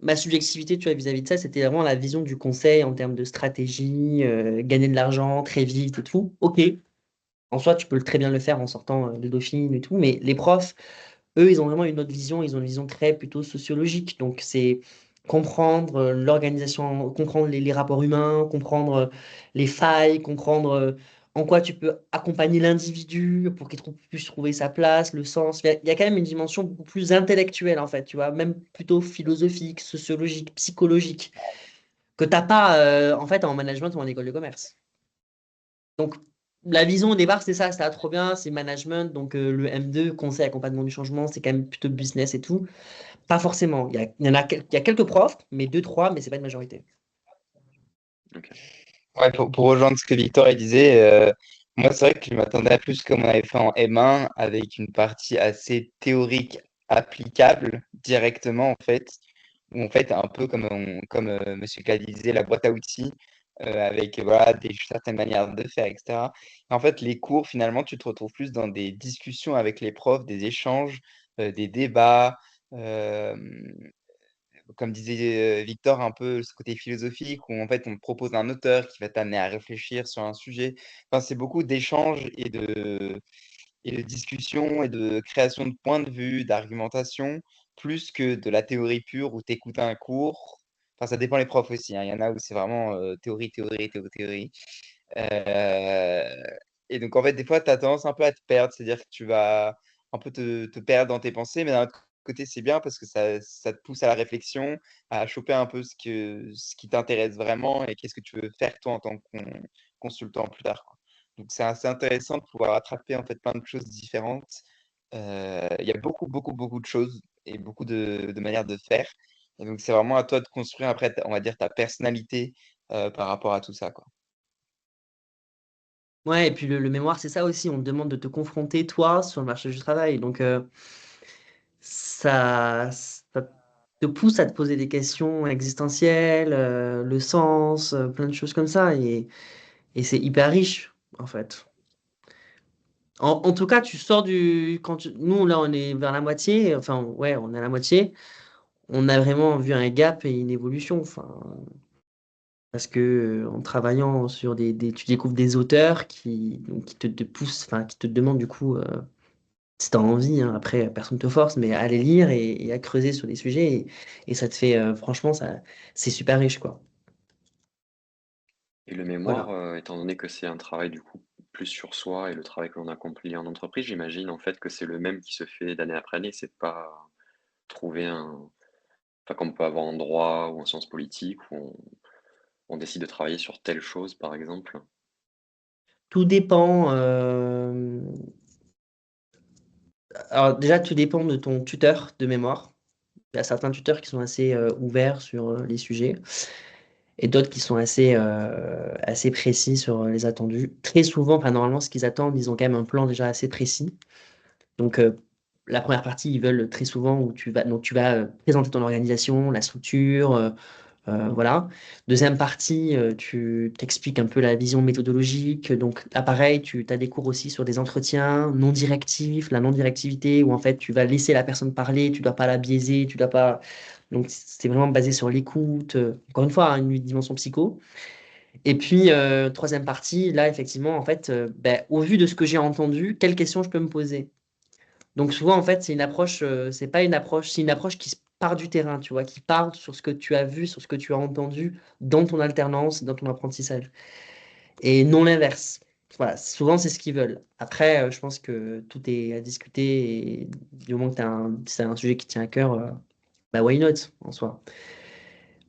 ma subjectivité, tu vois, vis-à-vis de ça, c'était vraiment la vision du conseil en termes de stratégie, gagner de l'argent très vite et tout. Ok, en soi, tu peux très bien le faire en sortant de Dauphine et tout, mais les profs, eux, ils ont vraiment une autre vision, ils ont une vision très plutôt sociologique. Donc, c'est comprendre l'organisation, comprendre les rapports humains, comprendre les failles, comprendre en quoi tu peux accompagner l'individu pour qu'il puisse trouver sa place, le sens. Il y a quand même une dimension beaucoup plus intellectuelle, en fait, tu vois, même plutôt philosophique, sociologique, psychologique, que t'as pas, en fait, en management ou en école de commerce. Donc, La vision au départ, c'est ça, c'était trop bien, c'est management, donc le M2, conseil, accompagnement du changement, c'est quand même plutôt business et tout. Pas forcément. Il y a quelques profs, mais deux, trois, mais c'est pas une majorité. Ok. Ouais, pour rejoindre ce que Victor il disait, moi c'est vrai que je m'attendais à plus comme on avait fait en M1 avec une partie assez théorique applicable directement en fait, où en fait un peu comme Monsieur K disait, la boîte à outils avec voilà, certaines manières de faire, etc. En fait, les cours, finalement, tu te retrouves plus dans des discussions avec les profs, des échanges, des débats. euh, Comme disait Victor, un peu ce côté philosophique où en fait on te propose un auteur qui va t'amener à réfléchir sur un sujet. Enfin, c'est beaucoup d'échanges et de discussions et de création de points de vue, d'argumentation, plus que de la théorie pure où tu écoutes un cours. Enfin, ça dépend les profs aussi, hein. Il y en a où c'est vraiment théorie, théorie, théorie, théorie. Euh, et donc, en fait, des fois, tu as tendance un peu à te perdre, c'est-à-dire que tu vas un peu te perdre dans tes pensées, mais d'un autre côté, c'est bien parce que ça te pousse à la réflexion, à choper un peu ce qui t'intéresse vraiment et qu'est-ce que tu veux faire toi en tant que consultant plus tard, quoi. Donc, c'est assez intéressant de pouvoir attraper en fait plein de choses différentes. Il y a beaucoup, beaucoup, beaucoup de choses et beaucoup de manières de faire. Et donc, c'est vraiment à toi de construire après, on va dire, ta personnalité par rapport à tout ça, quoi. Ouais, et puis le mémoire, c'est ça aussi. On te demande de te confronter, toi, sur le marché du travail. Donc, ça te pousse à te poser des questions existentielles, le sens, plein de choses comme ça. Et c'est hyper riche, en fait. En tout cas, tu sors du. Nous, là, on est vers la moitié. Enfin, ouais, on est à la moitié. On a vraiment vu un gap et une évolution. Enfin, parce que en travaillant sur tu découvres des auteurs qui te poussent, enfin, qui te demandent du coup, si tu as envie, hein, après, personne ne te force, mais à les lire et à creuser sur des sujets. Et ça te fait, franchement, c'est super riche, quoi. Et le Voilà. mémoire, étant donné que c'est un travail du coup plus sur soi et le travail que l'on accomplit en entreprise, j'imagine en fait que c'est le même qui se fait d'année après année. C'est pas trouver enfin comme on peut avoir en droit ou en sciences politiques où on décide de travailler sur telle chose par exemple. Tout dépend. Alors, déjà, tout dépend de ton tuteur de mémoire. Il y a certains tuteurs qui sont assez ouverts sur les sujets et d'autres qui sont assez précis sur les attendus. Très souvent, enfin, normalement, ce qu'ils attendent, ils ont quand même un plan déjà assez précis. Donc, la première partie, ils veulent très souvent où tu vas présenter ton organisation, la structure, voilà. Deuxième partie, tu t'expliques un peu la vision méthodologique. Donc, là, pareil, tu as des cours aussi sur des entretiens non directifs, la non-directivité, où en fait, tu vas laisser la personne parler, tu dois pas la biaiser, tu dois pas. Donc, c'est vraiment basé sur l'écoute. Encore une fois, hein, une dimension psycho. Et puis, troisième partie, là, effectivement, en fait, ben, au vu de ce que j'ai entendu, quelles questions je peux me poser? Donc souvent, en fait, c'est pas une approche, c'est une approche qui part du terrain, tu vois, qui part sur ce que tu as vu, sur ce que tu as entendu dans ton alternance, dans ton apprentissage. Et non l'inverse. Voilà, souvent, c'est ce qu'ils veulent. Après, je pense que tout est à discuter et du moment que c'est un sujet qui tient à cœur, bah why not, en soi.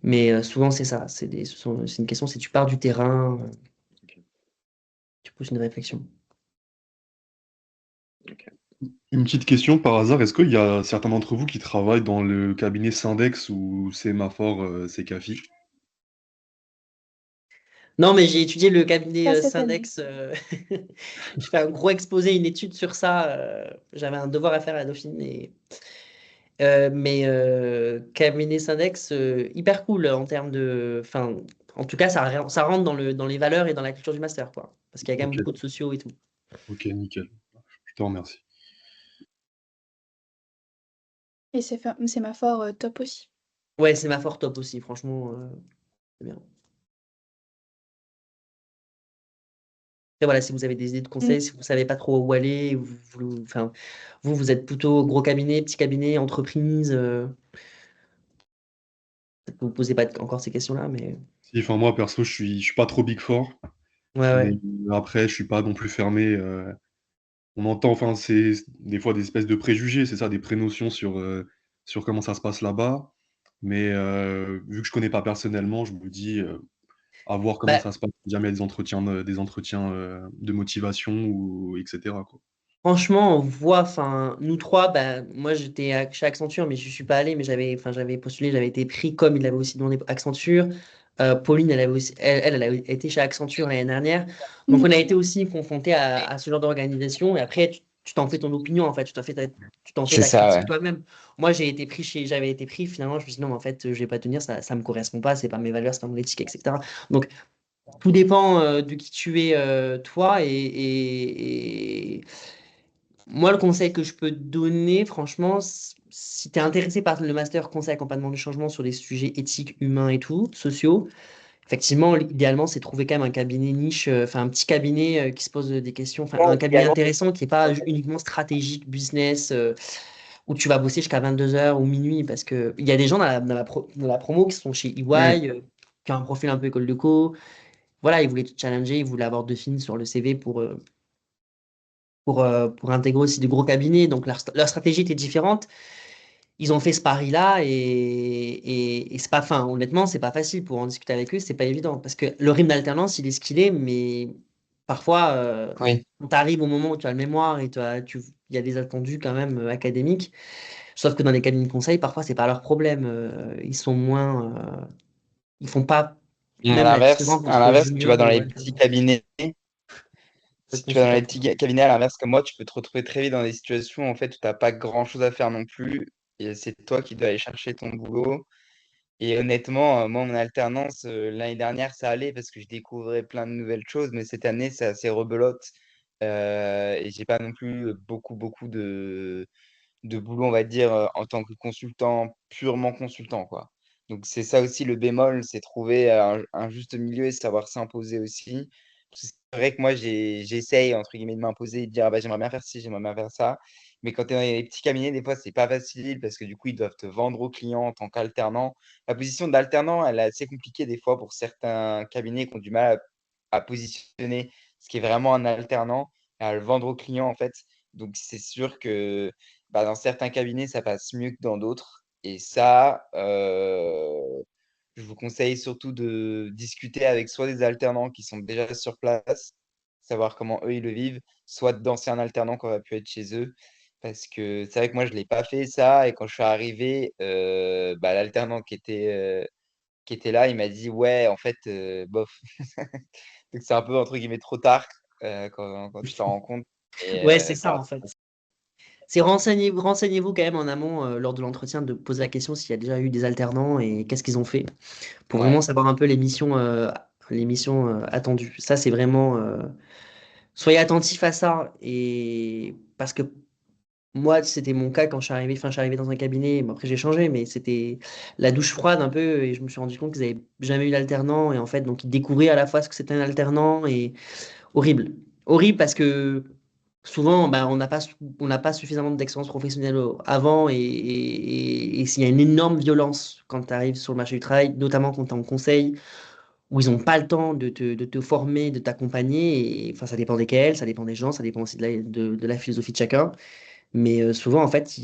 Mais souvent, c'est ça. C'est une question, c'est tu pars du terrain, Ok, tu pousses une réflexion. ok. Une petite question par hasard, est-ce qu'il y a certains d'entre vous qui travaillent dans le cabinet Syndex ou Sémaphore Secafi? Non, mais j'ai étudié le cabinet Pas cette année. Syndex. Je fais un gros exposé, une étude sur ça. J'avais un devoir à faire à la Dauphine. Mais cabinet Syndex, hyper cool en termes de. Enfin, en tout cas, ça rentre dans les valeurs et dans la culture du master, quoi. Parce qu'il y a quand même Ok, beaucoup de sociaux et tout. ok, nickel. Je te remercie. Et c'est ma fort top aussi. Ouais, c'est ma fort top aussi, franchement. C'est bien. Et voilà, si vous avez des idées de Mm. conseils, si vous ne savez pas trop où aller, enfin, vous êtes plutôt gros cabinet, petit cabinet, entreprise. Peut-être que vous ne posez pas encore ces questions-là, mais Si, enfin, moi, perso, je suis pas trop Big Four, ouais, mais ouais. après, je suis pas non plus fermé. On entend, enfin, c'est des fois des espèces de préjugés, c'est ça, des prénotions sur comment ça se passe là-bas. Mais vu que je connais pas personnellement, je me dis, à voir comment Bah, ça se passe, si jamais il y a des entretiens de motivation ou etc. quoi. franchement, on voit, enfin, nous trois, bah, moi j'étais chez Accenture, mais je suis pas allé, mais j'avais postulé, j'avais été pris comme il avait aussi demandé pour Accenture. Pauline, elle avait aussi, elle a été chez Accenture l'année dernière. Donc on a été aussi confronté à ce genre d'organisation. Et après, tu t'en fais ton opinion, en fait, tu t'en fais C'est ta ça, critique ouais. toi-même. Moi, j'avais été pris, finalement, je me suis dit non, mais en fait, je vais pas tenir, ça me correspond pas, c'est pas mes valeurs, c'est pas mon éthique, etc. Donc tout dépend de qui tu es, toi, et moi, le conseil que je peux te donner, franchement, si tu es intéressé par le master conseil accompagnement du changement sur les sujets éthiques, humains et tout, sociaux, effectivement, idéalement, c'est trouver quand même un cabinet niche, enfin un petit cabinet qui se pose des questions, enfin un cabinet intéressant qui n'est pas uniquement stratégique, business, où tu vas bosser jusqu'à 22 heures ou minuit, parce qu'il y a des gens dans la promo qui sont chez Mm. EY, qui ont un profil un peu école de co. Voilà, ils voulaient te challenger, ils voulaient avoir 2 films sur le CV pour intégrer aussi de gros cabinets. Donc leur stratégie était différente. Ils ont fait ce pari-là et c'est pas, enfin, honnêtement, c'est pas facile pour en discuter avec eux, c'est pas évident. Parce que le rythme d'alternance, il est ce qu'il est, mais parfois, Oui. quand tu arrives au moment où tu as le mémoire et il y a des attendus quand même académiques, sauf que dans les cabinets de conseil, parfois, c'est pas leur problème. Ils sont moins. Ils font pas Et même la différence à entre l'inverse, tu vas junior dans ou les petits alternant. cabinets. Si tu vas dans Consultant. les petits cabinets, à l'inverse, comme moi, tu peux te retrouver très vite dans des situations en fait, où tu n'as pas grand-chose à faire non plus. Et c'est toi qui dois aller chercher ton boulot. Et honnêtement, moi, mon alternance, l'année dernière, ça allait parce que je découvrais plein de nouvelles choses. Mais cette année, c'est assez rebelote. Et j'ai pas non plus beaucoup de boulot, on va dire, en tant que consultant, purement consultant, quoi. Donc c'est ça aussi le bémol, c'est trouver un juste milieu et savoir s'imposer aussi. Parce que c'est vrai que moi, j'essaye, entre guillemets, de m'imposer et de dire, ah bah, j'aimerais bien faire ci, j'aimerais bien faire ça. Mais quand tu es dans les petits cabinets, des fois, c'est pas facile parce que du coup, ils doivent te vendre aux clients en tant qu'alternant. La position d'alternant, elle est assez compliquée des fois pour certains cabinets qui ont du mal à positionner ce qui est vraiment un alternant, à le vendre aux clients, en fait. Donc c'est sûr que bah, dans certains cabinets, ça passe mieux que dans d'autres. Et ça, je vous conseille surtout de discuter avec soit des alternants qui sont déjà sur place, savoir comment eux ils le vivent, soit d'anciens alternants qui auraient pu être chez eux. Parce que c'est vrai que moi, je ne l'ai pas fait ça. Et quand je suis arrivé, bah, l'alternant qui était là, il m'a dit, ouais, en fait, bof. Donc c'est un peu, entre guillemets, trop tard quand tu t'en rends compte. Et Ouais, c'est ça bah, en fait. C'est renseignez-vous quand même en amont lors de l'entretien de poser la question s'il y a déjà eu des alternants et qu'est-ce qu'ils ont fait pour vraiment ouais. savoir un peu les missions attendues. Ça, c'est vraiment soyez attentifs à ça et parce que moi, c'était mon cas quand je suis arrivé. Enfin, je suis arrivé dans un cabinet. Bon, après, j'ai changé, mais c'était la douche froide un peu et je me suis rendu compte qu'ils n'avaient jamais eu d'alternant et en fait, donc ils découvraient à la fois ce que c'était un alternant et horrible. Horrible parce que souvent, bah, on n'a pas suffisamment d'expérience professionnelle avant et s'il y a une énorme violence quand tu arrives sur le marché du travail, notamment quand tu es en conseil, où ils n'ont pas le temps de te former, de t'accompagner. Et, enfin, ça dépend desquels, ça dépend des gens, ça dépend aussi de la philosophie de chacun. Mais souvent, en fait,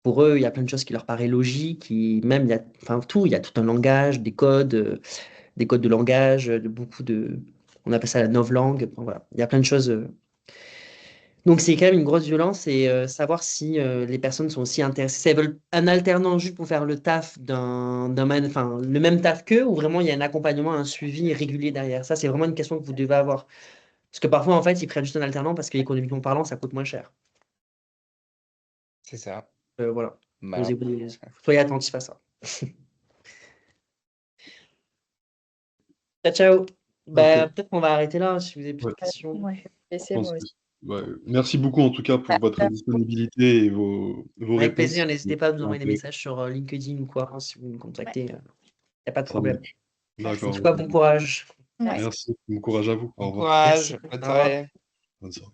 pour eux, il y a plein de choses qui leur paraissent logiques. Même, il y a, enfin, tout, il y a tout un langage, des codes de langage, de beaucoup de. On appelle ça la novlangue. Enfin, voilà. Il y a plein de choses. Donc, c'est quand même une grosse violence et savoir si les personnes sont aussi intéressées. Si elles veulent un alternant juste pour faire le taf enfin, le même taf qu'eux, ou vraiment il y a un accompagnement, un suivi régulier derrière. Ça, c'est vraiment une question que vous devez avoir. Parce que parfois, en fait, ils prennent juste un alternant parce qu'économiquement parlant, ça coûte moins cher. C'est ça. Voilà. Voilà. Soyez attentifs à ça. Ciao, ciao. Bah, Ok. peut-être qu'on va arrêter là si vous avez plus de Ouais, questions. Ouais, je vais je laisser pense moi que aussi. ouais. Merci beaucoup en tout cas pour votre disponibilité et vos Avec réponses. plaisir, n'hésitez pas à nous C'était envoyer des intéressant. messages sur LinkedIn ou quoi, hein, si vous nous Ouais, contactez. Il n'y a pas de Ça problème. marche. merci. En D'accord, tout ok. cas, bon courage. Ouais. Merci. Bon courage à vous. Au Bon revoir. courage, Merci. bonne Au revoir. soirée. Bonne soirée.